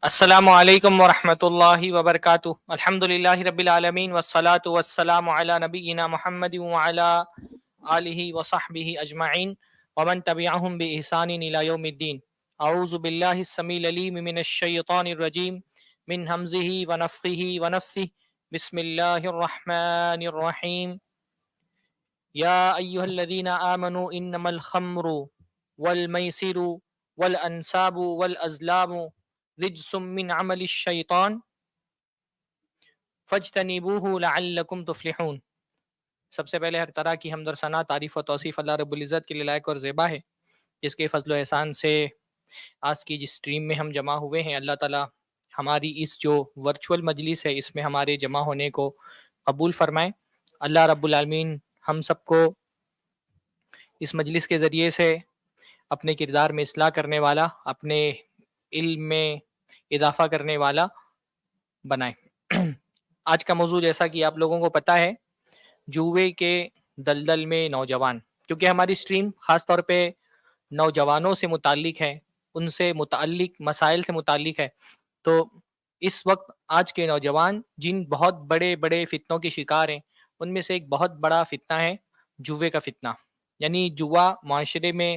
السلام علیکم ورحمۃ اللہ وبرکاتہ الحمد للہ رب العالمین والصلاة والسلام علی نبینا محمد وعلی آلہ وصحبہ اجمعین ومن تبعہم بإحسان الی یوم الدین اعوذ باللہ السمیع العلیم من الشیطان الرجیم من ہمزہ ونفخہ ونفثہ بسم اللہ الرحمن الرحیم یا ایہا الذین آمنوا انما الخمر والمیسر والانصاب والازلام رجس من عمل الشیطان فاجتنبوہ لعلکم تفلحون۔ سب سے پہلے ہر طرح کی حمد و ثنا، تعریف و توصیف اللہ رب العزت کے لیے لائق اور زیبا ہے، جس کے فضل و احسان سے آج کی جس اسٹریم میں ہم جمع ہوئے ہیں، اللہ تعالی ہماری اس جو ورچوئل مجلس ہے اس میں ہمارے جمع ہونے کو قبول فرمائے۔ اللہ رب العالمین ہم سب کو اس مجلس کے ذریعے سے اپنے کردار میں اصلاح کرنے والا، اپنے علم میں اضافہ کرنے والا بنائے۔ آج کا موضوع جیسا کہ آپ لوگوں کو پتہ ہے، جوئے کے دلدل میں نوجوان، کیونکہ ہماری اسٹریم خاص طور پہ نوجوانوں سے متعلق ہے، ان سے متعلق مسائل سے متعلق ہے، تو اس وقت آج کے نوجوان جن بہت بڑے بڑے فتنوں کے شکار ہیں، ان میں سے ایک بہت بڑا فتنہ ہے جوئے کا فتنہ۔ یعنی جوا معاشرے میں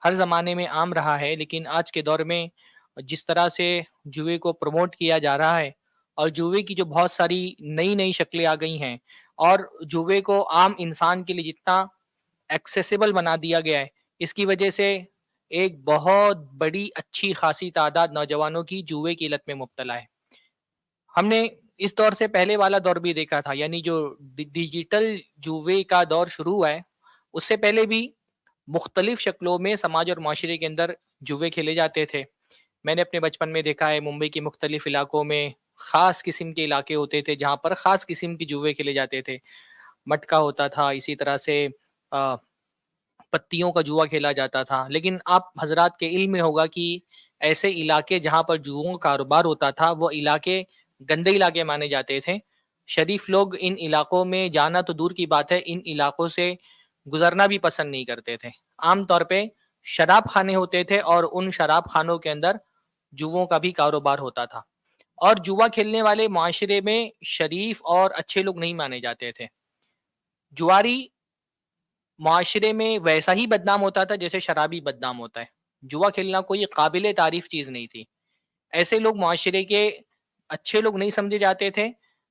ہر زمانے میں عام رہا ہے، لیکن آج کے دور میں جس طرح سے جوئے کو پروموٹ کیا جا رہا ہے، اور جوئے کی جو بہت ساری نئی نئی شکلیں آ گئی ہیں، اور جوئے کو عام انسان کے لیے جتنا ایکسیسیبل بنا دیا گیا ہے، اس کی وجہ سے ایک بہت بڑی اچھی خاصی تعداد نوجوانوں کی جوئے کی لت میں مبتلا ہے۔ ہم نے اس دور سے پہلے والا دور بھی دیکھا تھا، یعنی جو ڈیجیٹل جوئے کا دور شروع ہوا ہے، اس سے پہلے بھی مختلف شکلوں میں سماج اور معاشرے کے اندر جوئے کھیلے جاتے تھے۔ میں نے اپنے بچپن میں دیکھا ہے، ممبئی کے مختلف علاقوں میں خاص قسم کے علاقے ہوتے تھے جہاں پر خاص قسم کی جوئے کھیلے جاتے تھے۔ مٹکا ہوتا تھا، اسی طرح سے پتیوں کا جوا کھیلا جاتا تھا۔ لیکن آپ حضرات کے علم میں ہوگا کہ ایسے علاقے جہاں پر جوؤں کا کاروبار ہوتا تھا، وہ علاقے گندے علاقے مانے جاتے تھے۔ شریف لوگ ان علاقوں میں جانا تو دور کی بات ہے، ان علاقوں سے گزرنا بھی پسند نہیں کرتے تھے۔ عام طور پہ شراب خانے ہوتے تھے، اور ان شراب خانوں کے اندر جوؤں کا بھی کاروبار ہوتا تھا، اور جوا کھیلنے والے معاشرے میں شریف اور اچھے لوگ نہیں مانے جاتے تھے۔ جواری معاشرے میں ویسا ہی بدنام ہوتا تھا جیسے شرابی بدنام ہوتا ہے۔ جوا کھیلنا کوئی قابل تعریف چیز نہیں تھی۔ ایسے لوگ معاشرے کے اچھے لوگ نہیں سمجھے جاتے تھے،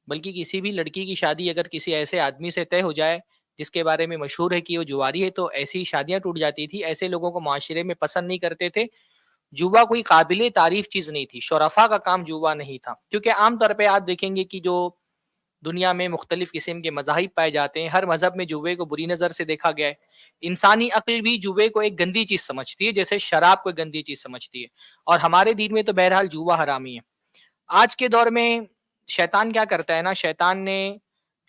بلکہ کسی بھی لڑکی کی شادی اگر کسی ایسے آدمی سے طے ہو جائے جس کے بارے میں مشہور ہے کہ وہ جواری ہے، تو ایسی شادیاں ٹوٹ جاتی تھی۔ ایسے لوگوں کو معاشرے میں پسند نہیں کرتے تھے۔ جوا کوئی قابل تعریف چیز نہیں تھی، شرفا کا کام جوا نہیں تھا، کیونکہ عام طور پہ آپ دیکھیں گے کہ جو دنیا میں مختلف قسم کے مذاہب پائے جاتے ہیں، ہر مذہب میں جوئے کو بری نظر سے دیکھا گیا ہے۔ انسانی عقل بھی جوئے کو ایک گندی چیز سمجھتی ہے، جیسے شراب کو ایک گندی چیز سمجھتی ہے، اور ہمارے دین میں تو بہرحال جوا حرامی ہے۔ آج کے دور میں شیطان کیا کرتا ہے نا،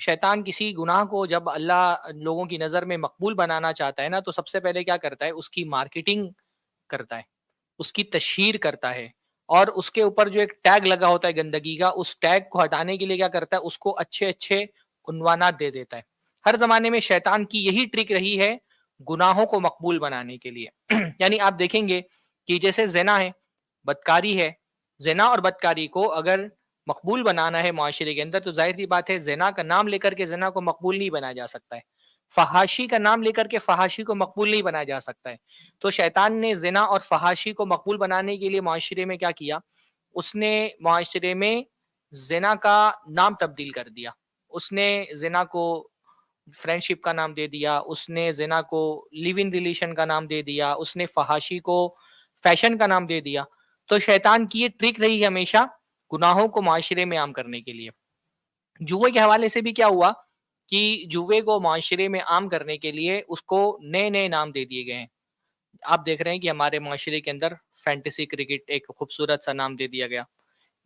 شیطان کسی گناہ کو جب اللہ لوگوں کی نظر میں مقبول بنانا چاہتا ہے نا، تو سب سے پہلے کیا کرتا ہے، اس کی مارکیٹنگ کرتا ہے، اس کی تشہیر کرتا ہے، اور اس کے اوپر جو ایک ٹیگ لگا ہوتا ہے گندگی کا، اس ٹیگ کو ہٹانے کے لیے کیا کرتا ہے، اس کو اچھے اچھے عنوانات دے دیتا ہے۔ ہر زمانے میں شیطان کی یہی ٹرک رہی ہے گناہوں کو مقبول بنانے کے لیے۔ یعنی آپ دیکھیں گے کہ جیسے زنا ہے، بدکاری ہے، زنا اور بدکاری کو اگر مقبول بنانا ہے معاشرے کے اندر، تو ظاہر سی بات ہے زنا کا نام لے کر کے زنا کو مقبول نہیں بنایا جا سکتا ہے، فحاشی کا نام لے کر کے فحاشی کو مقبول نہیں بنایا جا سکتا ہے۔ تو شیطان نے زنا اور فحاشی کو مقبول بنانے کے لیے معاشرے میں کیا کیا، اس نے معاشرے میں زنا کا نام تبدیل کر دیا۔ اس نے زنا کو فرینڈشپ کا نام دے دیا، اس نے زنا کو لیو ان ریلیشن کا نام دے دیا، اس نے فحاشی کو فیشن کا نام دے دیا۔ تو شیطان کی یہ ٹرک رہی ہے ہمیشہ گناہوں کو معاشرے میں عام کرنے کے لیے۔ جوئے کے حوالے سے بھی کیا ہوا کہ جوئے کو معاشرے میں عام کرنے کے لیے اس کو نئے نئے نام دے دیے گئے ہیں۔ آپ دیکھ رہے ہیں کہ ہمارے معاشرے کے اندر فینٹیسی کرکٹ ایک خوبصورت سا نام دے دیا گیا،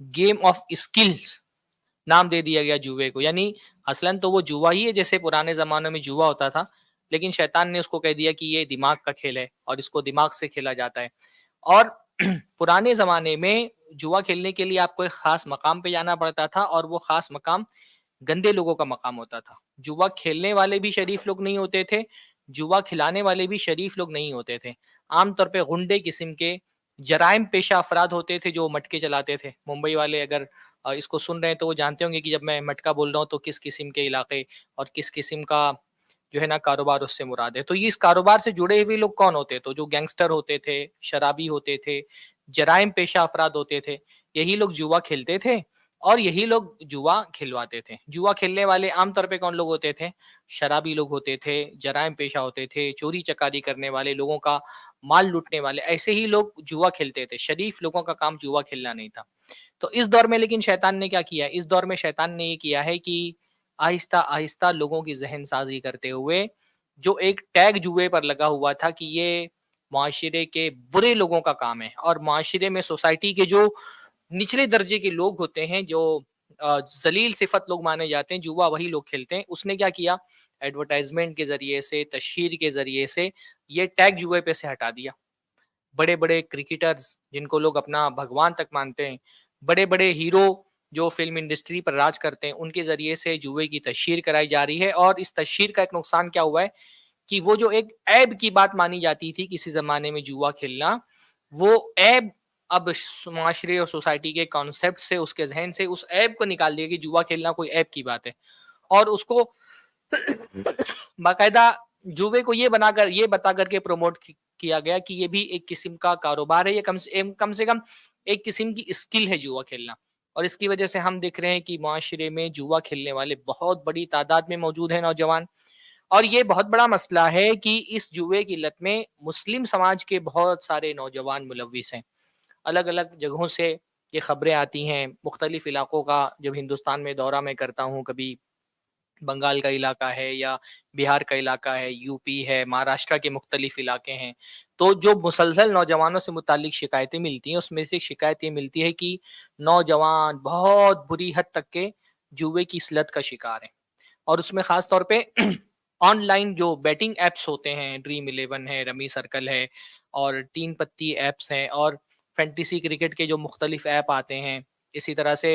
گیم آف اسکلز نام دے دیا گیا جوئے کو۔ یعنی اصلاً تو وہ جوا ہی ہے جیسے پرانے زمانوں میں جوا ہوتا تھا، لیکن شیطان نے اس کو کہہ دیا کہ یہ دماغ کا کھیل ہے، اور اس کو دماغ سے کھیلا جاتا ہے۔ اور پرانے زمانے میں جوا کھیلنے کے لیے آپ کو ایک خاص مقام پہ جانا پڑتا تھا، اور وہ خاص مقام گندے لوگوں کا مقام ہوتا تھا۔ جوا کھیلنے والے بھی شریف لوگ نہیں ہوتے تھے، جوا کھلانے والے بھی شریف لوگ نہیں ہوتے تھے۔ عام طور پہ غنڈے قسم کے جرائم پیشہ افراد ہوتے تھے جو مٹکے چلاتے تھے. ممبئی والے اگر اس کو سن رہے ہیں تو وہ جانتے ہوں گے کہ جب میں مٹکا بول رہا ہوں تو کس قسم کے علاقے اور کس قسم کا جو ہے نا کاروبار اس سے مراد ہے. تو یہ اس کاروبار سے جڑے ہوئے لوگ کون ہوتے؟ تو جو گینگسٹر ہوتے تھے، شرابی ہوتے تھے، جرائم پیشہ افراد ہوتے تھے، یہی لوگ جوا کھیلتے تھے اور یہی لوگ جوا کھلواتے تھے. جوا کھیلنے والے عام طور پہ کون لوگ ہوتے تھے؟ شرابی لوگ ہوتے تھے، جرائم پیشہ ہوتے تھے، چوری چکاری کرنے والے، لوگوں کا مال لوٹنے والے، ایسے ہی لوگ جوا کھیلتے تھے. شریف لوگوں کا کام جوا کھیلنا نہیں تھا. تو اس دور میں لیکن شیطان نے کیا کیا ہے؟ اس دور میں شیطان نے یہ کیا ہے کہ آہستہ آہستہ لوگوں کی ذہن سازی کرتے ہوئے جو ایک ٹیگ جوئے پر لگا ہوا تھا کہ یہ معاشرے کے برے لوگوں کا کام ہے اور معاشرے میں سوسائٹی کے جو نچلے درجے کے لوگ ہوتے ہیں، جو ذلیل صفت لوگ مانے جاتے ہیں، جوا وہی لوگ کھیلتے ہیں. اس نے کیا کیا؟ ایڈورٹائزمنٹ کے ذریعے سے، تشہیر کے ذریعے سے یہ ٹیگ جوئے پہ سے ہٹا دیا. بڑے بڑے کرکٹرز جن کو لوگ اپنا بھگوان تک مانتے ہیں، بڑے بڑے ہیرو جو فلم انڈسٹری پر راج کرتے ہیں، ان کے ذریعے سے جوئے کی تشہیر کرائی جا رہی ہے. اور اس تشہیر کا ایک نقصان کیا ہوا ہے کہ وہ جو ایک عیب کی بات مانی جاتی تھی کسی زمانے میں جوا کھیلنا، وہ عیب اب معاشرے اور سوسائٹی کے کانسیپٹ سے، اس کے ذہن سے اس عیب کو نکال دیا کہ جوا کھیلنا کوئی عیب کی بات ہے. اور اس کو باقاعدہ جوے کو یہ بتا کر کے پروموٹ کیا گیا کہ یہ بھی ایک قسم کا کاروبار ہے، یہ کم سے کم ایک قسم کی اسکل ہے جوا کھیلنا. اور اس کی وجہ سے ہم دیکھ رہے ہیں کہ معاشرے میں جوا کھیلنے والے بہت بڑی تعداد میں موجود ہیں نوجوان. اور یہ بہت بڑا مسئلہ ہے کہ اس جوئے کی لت میں مسلم سماج کے بہت سارے نوجوان ملوث ہیں. الگ الگ جگہوں سے یہ خبریں آتی ہیں، مختلف علاقوں کا جب ہندوستان میں دورہ میں کرتا ہوں، کبھی بنگال کا علاقہ ہے یا بہار کا علاقہ ہے، یو پی ہے، مہاراشٹر کے مختلف علاقے ہیں، تو جو مسلسل نوجوانوں سے متعلق شکایتیں ملتی ہیں، اس میں سے ایک شکایت یہ ملتی ہے کہ نوجوان بہت بری حد تک کے جوئے کی اس لت کا شکار ہیں. اور اس میں خاص طور پہ آن لائن جو بیٹنگ ایپس ہوتے ہیں، ڈریم 11 ہے، رمی سرکل ہے، اور تین پتی ایپس ہیں، اور فینٹیسی کرکٹ کے جو مختلف ایپ آتے ہیں، اسی طرح سے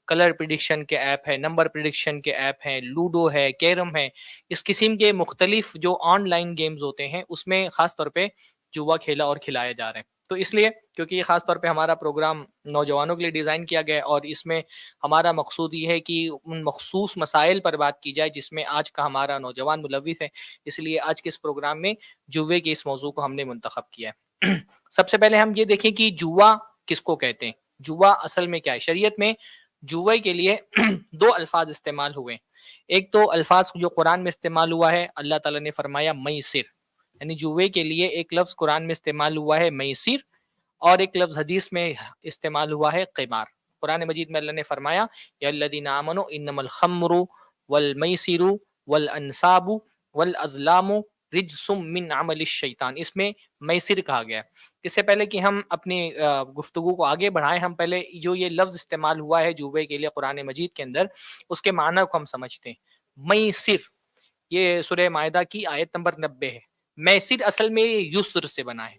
کلر پریڈکشن کے ایپ ہے، نمبر پریڈکشن کے ایپ ہیں، لوڈو ہے، کیرم ہے. اس قسم کے مختلف جو آن لائن گیمز ہوتے ہیں اس میں خاص طور پہ جوا کھیلا اور کھلایا جا رہے ہیں. تو اس لیے کیونکہ یہ خاص طور پہ ہمارا پروگرام نوجوانوں کے لیے ڈیزائن کیا گیا ہے اور اس میں ہمارا مقصود یہ ہے کہ ان مخصوص مسائل پر بات کی جائے جس میں آج کا ہمارا نوجوان ملوث ہے، اس لیے آج کے اس پروگرام میں جوے کے اس موضوع کو ہم نے منتخب کیا ہے. سب سے پہلے ہم یہ دیکھیں کہ جوا کس کو کہتے ہیں. جوا اصل میں کیا ہے؟ شریعت میں جوے کے لیے دو الفاظ استعمال ہوئے. ایک تو الفاظ جو قرآن میں استعمال ہوا ہے، اللہ تعالیٰ نے فرمایا میسر، یعنی جوے کے لیے ایک لفظ قرآن میں استعمال ہوا ہے میسر، اور ایک لفظ حدیث میں استعمال ہوا ہے قمار. قرآن مجید میں اللہ نے فرمایا یا الذین آمنوا انما الخمر والمیسر والانصاب والازلام رجس من عمل الشیطان. اس میں میسر کہا گیا ہے. اس سے پہلے کہ ہم اپنی گفتگو کو آگے بڑھائیں، ہم پہلے جو یہ لفظ استعمال ہوا ہے جوے کے لیے قرآن مجید کے اندر، اس کے معنی کو ہم سمجھتے ہیں. میسر، یہ سورہ مائدہ کی آیت نمبر 90 ہے. میسر اصل میں یسر سے بنا ہے،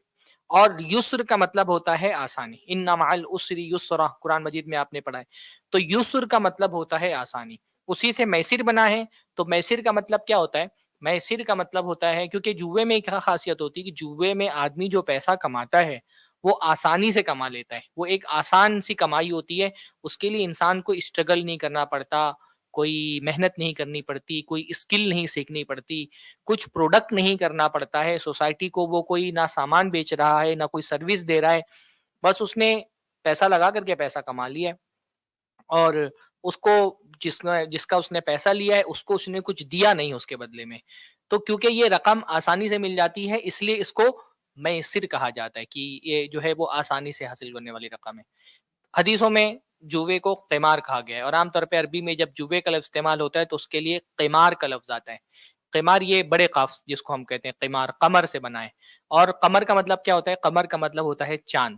اور یسر کا مطلب ہوتا ہے آسانی. ان مع العسر یسرا، قرآن مجید میں آپ نے پڑھا ہے. تو یسر کا مطلب ہوتا ہے آسانی، اسی سے میسر بنا ہے. تو میسر کا مطلب کیا ہوتا ہے؟ میسر کا مطلب ہوتا ہے، کیونکہ جوے میں ایک خاصیت ہوتی ہے کہ جوے میں آدمی جو پیسہ کماتا ہے وہ آسانی سے کما لیتا ہے. وہ ایک آسان سی کمائی ہوتی ہے، اس کے لیے انسان کو اسٹرگل نہیں کرنا پڑتا، کوئی محنت نہیں کرنی پڑتی، کوئی اسکل نہیں سیکھنی پڑتی، کچھ پروڈکٹ نہیں کرنا پڑتا ہے. سوسائٹی کو وہ کوئی نہ سامان بیچ رہا ہے نہ کوئی سروس دے رہا ہے، بس اس نے پیسہ لگا کر کے پیسہ کما لیا ہے. اور اس کو جس کا اس نے پیسہ لیا ہے اس کو اس نے کچھ دیا نہیں اس کے بدلے میں. تو کیونکہ یہ رقم آسانی سے مل جاتی ہے، اس لیے اس کو میسر کہا جاتا ہے کہ یہ جو ہے وہ آسانی سے حاصل کرنے والی رقم ہے. حدیثوں میں جوے کو قمار کہا گیا ہے، اور عام طور پہ عربی میں جب جوے کا لفظ استعمال ہوتا ہے تو اس کے لیے قمار کا لفظ آتا ہے. قمار یہ بڑے قاف جس کو ہم کہتے ہیں قمار، قمر سے بنا ہے. اور قمر کا مطلب کیا ہوتا ہے؟ قمر کا مطلب ہوتا ہے چاند،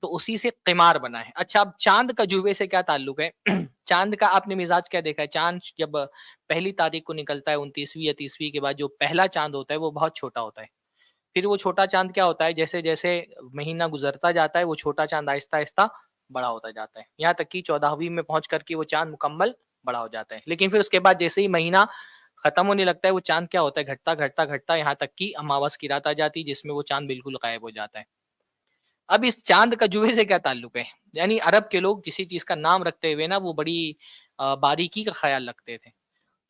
تو اسی سے قمار بنا ہے. اچھا، اب چاند کا جوے سے کیا تعلق ہے؟ چاند کا آپ نے مزاج کیا دیکھا ہے؟ چاند جب پہلی تاریخ کو نکلتا ہے 29ویں یا 30ویں کے بعد، جو پہلا چاند ہوتا ہے وہ بہت چھوٹا ہوتا ہے. پھر وہ چھوٹا چاند کیا ہوتا ہے؟ جیسے جیسے مہینہ گزرتا جاتا ہے وہ چھوٹا چاند آہستہ آہستہ بڑا ہوتا جاتا ہے، یہاں تک کہ 14ویں میں پہنچ کر کے وہ چاند مکمل بڑا ہو جاتا ہے. لیکن پھر اس کے بعد جیسے ہی مہینہ ختم ہونے لگتا ہے وہ چاند کیا ہوتا ہے؟ گھٹتا گھٹتا گھٹتا یہاں تک کہ اماوس کی رات آ جاتی جس میں وہ چاند بالکل غائب ہو جاتا ہے. اب اس چاند کا جوئے سے کیا تعلق ہے؟ یعنی عرب کے لوگ کسی چیز کا نام رکھتے ہوئے نا وہ بڑی باریکی کا خیال رکھتے تھے.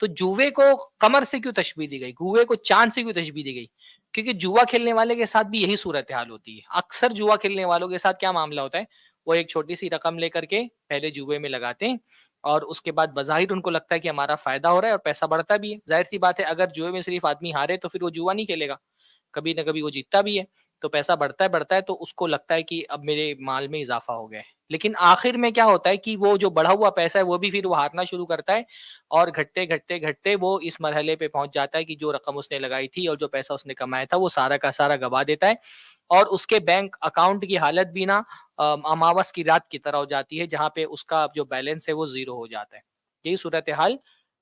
تو جوے کو قمر سے کیوں تشبیہ دی گئی؟ جوے کو چاند سے کیوں تشبیہ دی گئی؟ کیونکہ جوا کھیلنے والے کے ساتھ بھی یہی صورتحال ہوتی ہے. اکثر جوا کھیلنے والوں کے ساتھ کیا معاملہ ہوتا ہے؟ وہ ایک چھوٹی سی رقم لے کر کے پہلے جوے میں لگاتے ہیں اور اس کے بعد بظاہر ان کو لگتا ہے کہ ہمارا فائدہ ہو رہا ہے اور پیسہ بڑھتا بھی ہے. ظاہر سی بات ہے اگر جوے میں صرف آدمی ہارے تو پھر وہ جوا نہیں کھیلے گا، کبھی نہ کبھی وہ جیتتا بھی ہے. تو پیسہ بڑھتا ہے تو اس کو لگتا ہے کہ اب میرے مال میں اضافہ ہو گیا ہے. لیکن آخر میں کیا ہوتا ہے کہ وہ جو بڑھا ہوا پیسہ ہے وہ بھی پھر وہ ہارنا شروع کرتا ہے اور گھٹتے وہ اس مرحلے پہ پہنچ جاتا ہے کہ جو رقم اس نے لگائی تھی اور جو پیسہ اس نے کمایا تھا وہ سارا کا سارا گوا دیتا ہے اور اس کے بینک اکاؤنٹ کی حالت بھی نا اماوس کی رات کی طرح ہو جاتی ہے جہاں پہ اس کا جو بیلنس ہے وہ زیرو ہو جاتا ہے. یہی صورتحال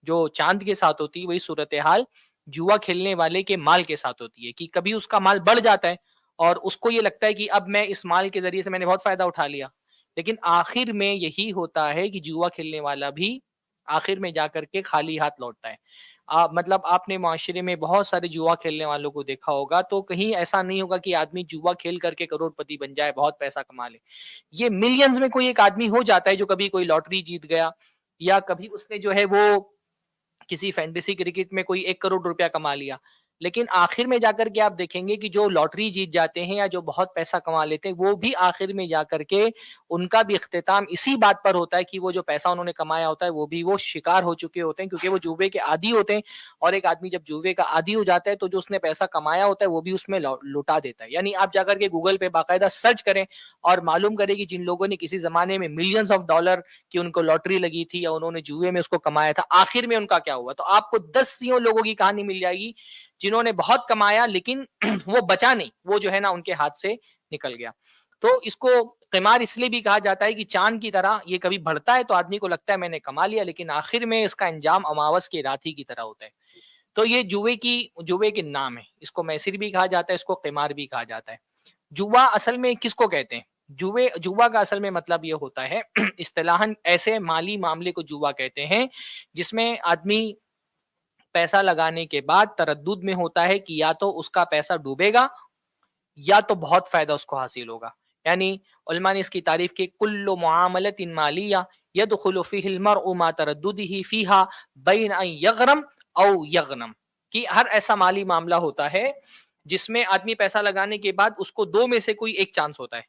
جو چاند کے ساتھ ہوتی ہے وہی صورتحال جوا کھیلنے والے کے مال کے ساتھ ہوتی ہے کہ کبھی اس کا مال بڑھ جاتا ہے اور اس کو یہ لگتا ہے کہ اب میں اس مال کے ذریعے سے میں نے بہت فائدہ اٹھا لیا. لیکن آخر میں یہی ہوتا ہے کہ جوا کھیلنے والا بھی آخر میں جا کر کے خالی ہاتھ لوٹتا ہے. مطلب آپ نے معاشرے میں بہت سارے جوا کھیلنے والوں کو دیکھا ہوگا تو کہیں ایسا نہیں ہوگا کہ آدمی جوا کھیل کر کے کروڑ پتی بن جائے، بہت پیسہ کما لے. یہ ملینز میں کوئی ایک آدمی ہو جاتا ہے جو کبھی کوئی لاٹری جیت گیا یا کبھی اس نے جو ہے وہ کسی فینٹیسی کرکٹ میں کوئی 1 کروڑ روپیہ کما لیا. لیکن آخر میں جا کر کے آپ دیکھیں گے کہ جو لاٹری جیت جاتے ہیں یا جو بہت پیسہ کما لیتے ہیں وہ بھی آخر میں جا کر کے ان کا بھی اختتام اسی بات پر ہوتا ہے کہ وہ جو پیسہ انہوں نے کمایا ہوتا ہے وہ بھی وہ شکار ہو چکے ہوتے ہیں کیونکہ وہ جوے کے عادی ہوتے ہیں. اور ایک آدمی جب جوے کا عادی ہو جاتا ہے تو جو اس نے پیسہ کمایا ہوتا ہے وہ بھی اس میں لوٹا دیتا ہے. یعنی آپ جا کر کے گوگل پہ باقاعدہ سرچ کریں اور معلوم کریں کہ جن لوگوں نے کسی زمانے میں ملینز آف ڈالر کی ان کو لاٹری لگی تھی یا انہوں نے جوئے میں اس کو کمایا تھا آخر میں ان کا کیا ہوا. تو آپ کو 10 لوگوں کی کہانی مل جائے گی جنہوں نے بہت کمایا لیکن وہ بچا نہیں، وہ جو ہے نا ان کے ہاتھ سے نکل گیا. تو اس کو قمار اس لیے بھی کہا جاتا ہے کہ چاند کی طرح یہ کبھی بڑھتا ہے تو آدمی کو لگتا ہے میں نے کما لیا لیکن آخر میں اس کا انجام اماوس کی رات ہی کی طرح ہوتا ہے. تو یہ جوے کے نام ہے. اس کو میسر بھی کہا جاتا ہے، اس کو قمار بھی کہا جاتا ہے. جوا اصل میں کس کو کہتے ہیں؟ جوا کا اصل میں مطلب یہ ہوتا ہے اصطلاحاً ایسے مالی معاملے کو جوا کہتے ہیں جس میں آدمی پیسہ لگانے کے بعد تردد میں ہوتا ہے کہ یا تو اس کا پیسہ ڈوبے گا یا تو بہت فائدہ اس کو حاصل ہوگا. یعنی علماء نے اس کی تعریف کی کل معاملت مالیہ یدخل فیہ المرء ما ترددہ فیہا بین ان یغرم او یغنم، کہ ہر ایسا مالی معاملہ ہوتا ہے جس میں آدمی پیسہ لگانے کے بعد اس کو دو میں سے کوئی ایک چانس ہوتا ہے.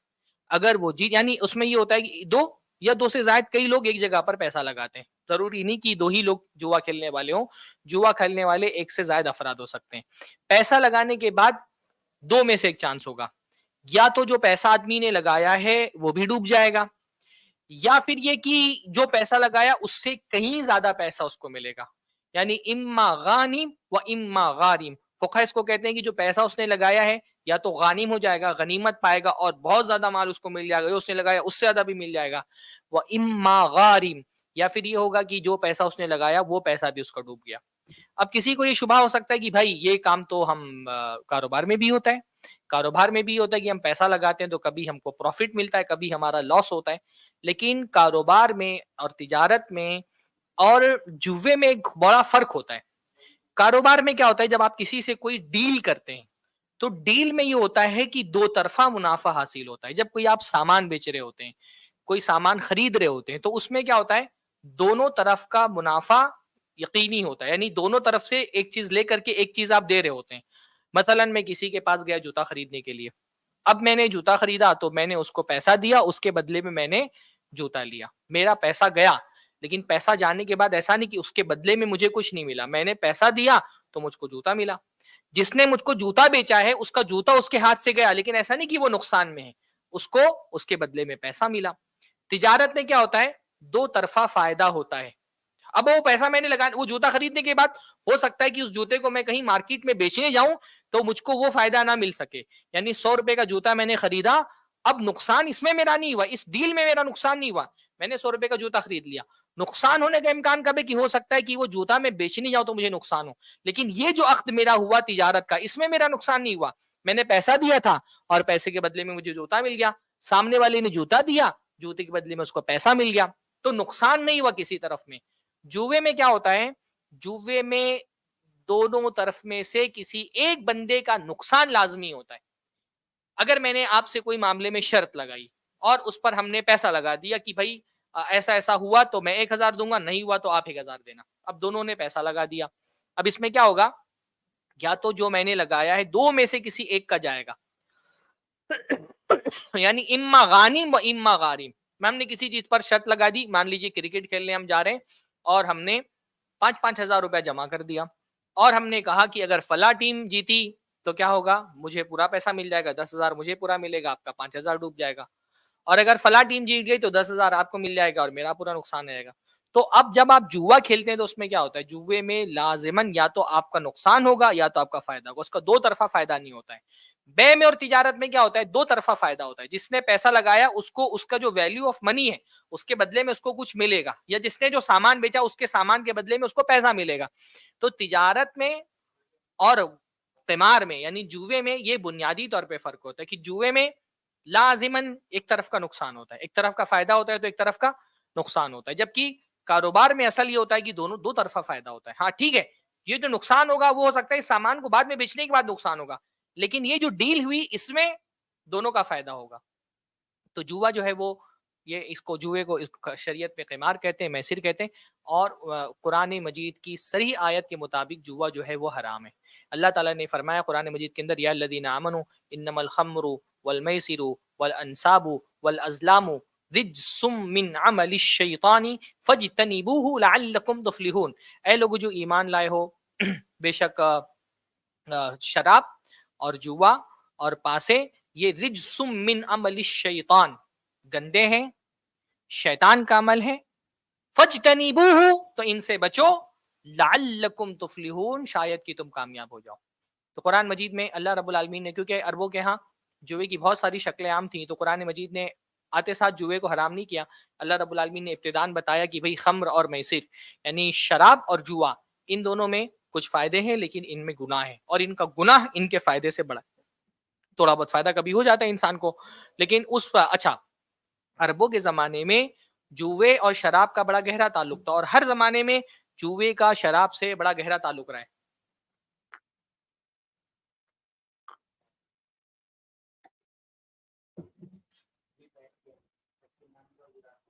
اگر وہ جیت، یعنی اس میں یہ ہوتا ہے کہ دو یا دو سے زائد کئی لوگ ایک جگہ پر پیسہ لگاتے ہیں. ضروری نہیں کہ دو ہی لوگ جوا کھیلنے والے ہوں، جوا کھیلنے والے ایک سے زائد افراد ہو سکتے ہیں. پیسہ لگانے کے بعد دو میں سے ایک چانس ہوگا، یا تو جو پیسہ آدمی نے لگایا ہے وہ بھی ڈوب جائے گا یا پھر یہ کہ جو پیسہ لگایا اس سے کہیں زیادہ پیسہ اس کو ملے گا. یعنی اما غانم و اما غارم. فقہ اس کو کہتے ہیں کہ جو پیسہ اس نے لگایا ہے یا تو غانم ہو جائے گا، غنیمت پائے گا اور بہت زیادہ مال اس کو مل جائے گا، جو اس نے لگایا اس سے زیادہ بھی مل جائے گا. وہ اما غارم، یا پھر یہ ہوگا کہ جو پیسہ اس نے لگایا وہ پیسہ بھی اس کا ڈوب گیا. اب کسی کو یہ شبہ ہو سکتا ہے کہ بھائی یہ کام تو ہم کاروبار میں بھی ہوتا ہے، کاروبار میں بھی ہوتا ہے کہ ہم پیسہ لگاتے ہیں تو کبھی ہم کو پروفٹ ملتا ہے کبھی ہمارا لاس ہوتا ہے. لیکن کاروبار میں اور تجارت میں اور جوے میں ایک بڑا فرق ہوتا ہے. کاروبار میں کیا ہوتا ہے جب آپ کسی سے کوئی ڈیل کرتے ہیں تو ڈیل میں یہ ہوتا ہے کہ دو طرفہ منافع حاصل ہوتا ہے. جب کوئی آپ سامان بیچ رہے ہوتے ہیں، کوئی سامان خرید رہے ہوتے ہیں تو اس میں کیا ہوتا ہے دونوں طرف کا منافع یقینی ہوتا ہے. یعنی دونوں طرف سے ایک چیز لے کر کے ایک چیز آپ دے رہے ہوتے ہیں. مثلا میں کسی کے پاس گیا جوتا خریدنے کے لیے، اب میں نے جوتا خریدا تو میں نے اس کو پیسہ دیا، اس کے بدلے میں میں نے جوتا لیا. میرا پیسہ گیا لیکن پیسہ جانے کے بعد ایسا نہیں کہ اس کے بدلے میں مجھے کچھ نہیں ملا. میں نے پیسہ دیا تو مجھ کو جوتا ملا. جس نے مجھ کو جوتا بیچا ہے اس کا جوتا اس کے ہاتھ سے گیا لیکن ایسا نہیں کہ وہ نقصان میں ہے، اس کو اس کے بدلے میں پیسہ ملا. تجارت میں کیا ہوتا ہے دو طرفہ فائدہ ہوتا ہے. اب وہ پیسہ میں نے لگا، وہ جوتا خریدنے کے بعد ہو سکتا ہے کہ اس جوتے کو میں کہیں مارکیٹ میں بیچنے جاؤں تو مجھ کو وہ فائدہ نہ مل سکے. یعنی 100 روپے کا جوتا میں نے خریدا، اب نقصان اس میں میرا نہیں ہوا، اس ڈیل میں میرا نقصان نہیں ہوا. میں نے 100 روپے کا جوتا خرید لیا، نقصان ہونے کا امکان کب ہے کہ ہو سکتا ہے کہ وہ جوتا میں بیچنے جاؤں تو مجھے نقصان ہو. لیکن یہ جو عقد میرا ہوا تجارت کا اس میں میرا نقصان نہیں ہوا. میں نے پیسہ دیا تھا اور پیسے کے بدلے میں مجھے جوتا مل گیا. سامنے والے نے جوتا دیا، جوتے کے بدلے میں اس کو پیسہ مل گیا، تو نقصان نہیں ہوا کسی طرف میں. جوے میں کیا ہوتا ہے، جوے میں دونوں طرف میں سے کسی ایک بندے کا نقصان لازمی ہوتا ہے. اگر میں نے آپ سے کوئی معاملے میں شرط لگائی اور اس پر ہم نے پیسہ لگا دیا کہ بھائی ایسا ایسا ہوا تو میں 1,000 دوں گا, نہیں ہوا تو آپ 1,000 دینا. اب دونوں نے پیسہ لگا دیا. اب اس میں کیا ہوگا, یا تو جو میں نے لگایا ہے دو میں سے کسی ایک کا جائے گا, یعنی اما غانم و اما غارم. ہم نے کسی چیز پر شرط لگا دی, مان لیجیے کرکٹ کھیلنے ہم جا رہے ہیں اور ہم نے 5,000 روپے جمع کر دیا اور ہم نے کہا کہ اگر فلاں ٹیم جیتی تو کیا ہوگا, مجھے پورا پیسہ مل جائے گا, 10,000 مجھے پورا ملے گا, آپ کا 5,000 ڈوب جائے گا. اور اگر فلاں ٹیم جیت گئی تو 10,000 آپ کو مل جائے گا اور میرا پورا نقصان رہے گا. تو اب جب آپ جوا کھیلتے ہیں تو اس میں کیا ہوتا ہے, جوے میں لازماً یا تو آپ کا نقصان ہوگا یا تو آپ کا فائدہ ہوگا, اس کا دو طرفہ فائدہ نہیں ہوتا ہے. بے میں اور تجارت میں کیا ہوتا ہے, دو طرفہ فائدہ ہوتا ہے. جس نے پیسہ لگایا اس کو اس کا جو ویلیو آف منی ہے اس کے بدلے میں اس کو کچھ ملے گا, یا جس نے جو سامان بیچا اس کے سامان کے بدلے میں اس کو پیسہ ملے گا. تو تجارت میں اور قمار میں یعنی جوے میں یہ بنیادی طور پہ فرق ہوتا ہے کہ جوے میں لازماً ایک طرف کا نقصان ہوتا ہے, ایک طرف کا فائدہ ہوتا ہے تو ایک طرف کا نقصان ہوتا ہے. جبکہ کاروبار میں اصل یہ ہوتا ہے کہ دونوں دو طرفہ فائدہ ہوتا ہے. ہاں ٹھیک ہے, یہ جو نقصان ہوگا وہ ہو سکتا ہے اس سامان کو بعد میں بیچنے کے بعد نقصان ہوگا, لیکن یہ جو ڈیل ہوئی اس میں دونوں کا فائدہ ہوگا. تو جوا جو ہے وہ یہ اس کو جوئے کو شریعت میں قمار کہتے ہیں, میسر کہتے ہیں, اور قرآن مجید کی صریح آیت کے مطابق جوا جو ہے وہ حرام ہے. اللہ تعالیٰ نے فرمایا قرآن مجید کے اندر, یا الذین آمنوا انما الخمر والمیسر والانصاب والازلام رجس من عمل الشیطان فاجتنبوه لعلکم تفلحون. اے لوگ جو ایمان لائے ہو, بے شک شراب اور جوا اور پاسے یہ رجس من عمل الشیطان, گندے ہیں, شیطان کا عمل ہے. فاجتنبوه, تو ان سے بچو, لعلکم تفلحون, شاید کہ تم کامیاب ہو جاؤ. تو قرآن مجید میں اللہ رب العالمین نے, کیونکہ عربوں کے ہاں جوئے کی بہت ساری شکلیں عام تھیں, تو قرآن مجید نے آتے ساتھ جوئے کو حرام نہیں کیا. اللہ رب العالمین نے ابتداءً بتایا کہ بھئی خمر اور میسر یعنی شراب اور جوا, ان دونوں میں کچھ فائدے ہیں لیکن ان میں گناہ ہے, اور ان کا گناہ ان کے فائدے سے بڑا. تھوڑا بہت فائدہ کبھی ہو جاتا ہے انسان کو, لیکن اس پر اچھا عربوں کے زمانے میں جوئے اور شراب کا بڑا گہرا تعلق تھا, اور ہر زمانے میں جوئے کا شراب سے بڑا گہرا تعلق رہا ہے.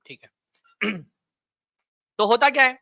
ٹھیک ہے. تو ہوتا کیا ہے,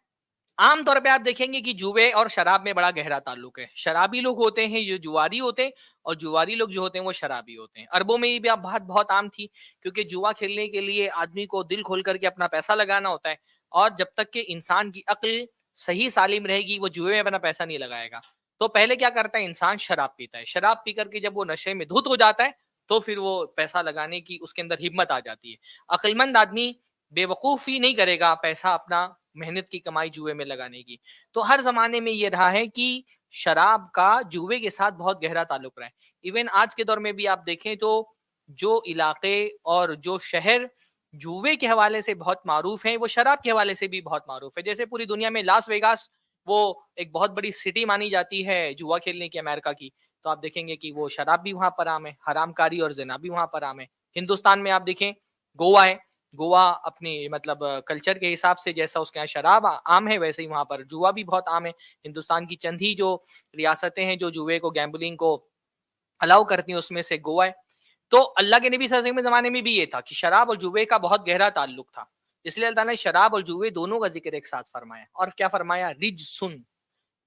عام طور پہ آپ دیکھیں گے کہ جوئے اور شراب میں بڑا گہرا تعلق ہے. شرابی لوگ ہوتے ہیں جو جواری ہوتے ہیں, اور جواری لوگ جو ہوتے ہیں وہ شرابی ہوتے ہیں. عربوں میں یہ بھی بات بہت عام تھی, کیونکہ جوا کھیلنے کے لیے آدمی کو دل کھول کر کے اپنا پیسہ لگانا ہوتا ہے, اور جب تک کہ انسان کی عقل صحیح سالم رہے گی وہ جوئے میں اپنا پیسہ نہیں لگائے گا. تو پہلے کیا کرتا ہے, انسان شراب پیتا ہے, شراب پی کر کے جب وہ نشے میں دھت ہو جاتا ہے تو پھر وہ پیسہ لگانے کی اس کے اندر ہمت آ جاتی ہے. عقل مند آدمی بے وقوفی نہیں کرے گا پیسہ اپنا محنت کی کمائی جوئے میں لگانے کی. تو ہر زمانے میں یہ رہا ہے کہ شراب کا جوئے کے ساتھ بہت گہرا تعلق رہا ہے. ایون آج کے دور میں بھی آپ دیکھیں تو جو علاقے اور جو شہر جوئے کے حوالے سے بہت معروف ہیں وہ شراب کے حوالے سے بھی بہت معروف ہے. جیسے پوری دنیا میں لاس ویگاس وہ ایک بہت بڑی سٹی مانی جاتی ہے جوا کھیلنے کی, امریکہ کی, تو آپ دیکھیں گے کہ وہ شراب بھی وہاں پر عام ہے, حرام کاری اور زنا بھی وہاں پر عام ہے. ہندوستان میں آپ دیکھیں گوا ہے, گوا اپنی مطلب کلچر کے حساب سے جیسا اس کے یہاں شراب عام ہے ویسے ہی وہاں پر جوا بھی بہت عام ہے. ہندوستان کی چند ہی جو ریاستیں ہیں جو جوئے کو, گیمبلنگ کو الاؤ کرتی ہیں, اس میں سے گوا ہے. تو اللہ کے نبی صلی اللہ علیہ وسلم کے زمانے میں بھی یہ تھا کہ شراب اور جوئے کا بہت گہرا تعلق تھا, اس لیے اللہ تعالیٰ نے شراب اور جوئے دونوں کا ذکر ایک ساتھ فرمایا. اور کیا فرمایا, رجسن,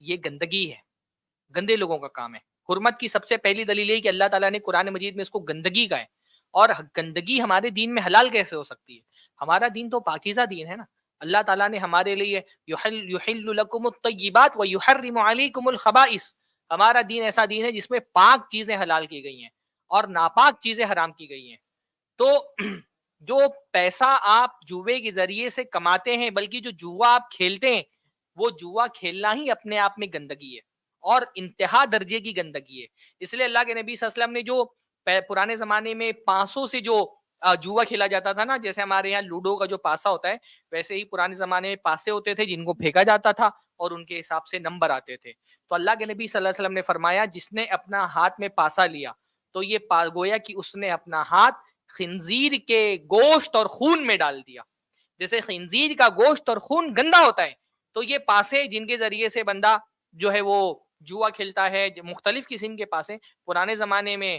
یہ گندگی ہے, گندے لوگوں کا کام ہے. حرمت کی سب سے پہلی دلیل ہے کہ اللہ تعالیٰ نے قرآن مجید میں اس کو گندگی کا ہے, اور گندگی ہمارے دین میں حلال کیسے ہو سکتی ہے, ہمارا دین تو پاکیزہ دین ہے نا. اللہ تعالیٰ نے ہمارے لیے یحل لکم الطیبات ویحرم علیکم الخبائث, ہمارا دین ایسا دین ہے جس میں پاک چیزیں حلال کی گئی ہیں اور ناپاک چیزیں حرام کی گئی ہیں. تو جو پیسہ آپ جوئے کے ذریعے سے کماتے ہیں, بلکہ جو جوا آپ کھیلتے ہیں, وہ جوا کھیلنا ہی اپنے آپ میں گندگی ہے, اور انتہا درجے کی گندگی ہے. اس لیے اللہ کے نبی صلی اللہ علیہ وسلم نے جو پرانے زمانے میں 500 سے جو جوا کھیلا جاتا تھا نا, جیسے ہمارے یہاں لوڈو کا جو پاسا ہوتا ہے ویسے ہی پرانے زمانے میں پاسے ہوتے تھے جن کو پھینکا جاتا تھا اور ان کے حساب سے نمبر آتے تھے. تو اللہ کے نبی صلی اللہ علیہ وسلم نے فرمایا جس نے اپنا ہاتھ میں پاسا لیا تو یہ گویا کہ اس نے اپنا ہاتھ خنزیر کے گوشت اور خون میں ڈال دیا. جیسے خنزیر کا گوشت اور خون گندا ہوتا ہے, تو یہ پاسے جن کے ذریعے سے بندہ جو ہے وہ جوا کھیلتا ہے, مختلف قسم کے پاسے, پرانے زمانے میں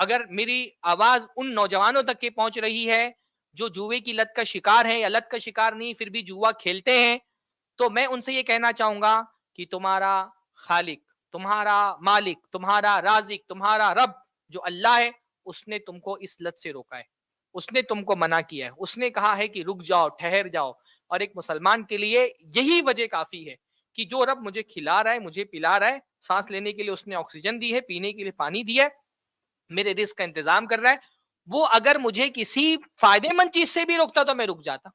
اگر میری آواز ان نوجوانوں تک کے پہنچ رہی ہے جو جوئے کی لت کا شکار ہے یا لت کا شکار نہیں پھر بھی جوا کھیلتے ہیں، تو میں ان سے یہ کہنا چاہوں گا کہ تمہارا خالق، تمہارا مالک، تمہارا رازق، تمہارا رب جو اللہ ہے، اس نے تم کو اس لت سے روکا ہے، اس نے تم کو منع کیا ہے، اس نے کہا ہے کہ رک جاؤ، ٹھہر جاؤ. اور ایک مسلمان کے لیے یہی وجہ کافی ہے کہ جو رب مجھے کھلا رہا ہے، مجھے پلا رہا ہے، سانس لینے کے لیے اس نے آکسیجن دی ہے، پینے کے لیے پانی دیا ہے، میرے رزق کا انتظام کر رہا ہے، وہ اگر مجھے کسی فائدے مند چیز سے بھی روکتا تو میں رک جاتا.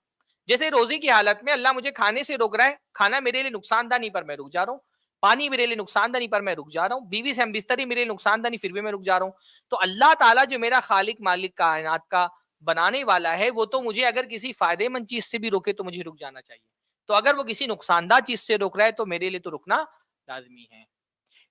جیسے روزی کی حالت میں اللہ مجھے کھانے سے روک رہا ہے، کھانا میرے لیے نقصان دہ نہیں پر میں رک جا رہا ہوں، پانی میرے لیے نقصان دہ نہیں پر میں رک جا رہا ہوں، بیوی سے ہم بستری میرے لیے نقصان دہ نہیں پھر بھی میں رک جا رہا ہوں. تو اللہ تعالیٰ جو میرا خالق مالک کائنات کا بنانے والا ہے، وہ تو مجھے اگر کسی فائدے مند چیز سے بھی روکے تو مجھے رک جانا چاہیے. تو اگر وہ کسی نقصان دہ چیز سے روک رہا ہے تو میرے لیے تو رکنا لازمی ہے.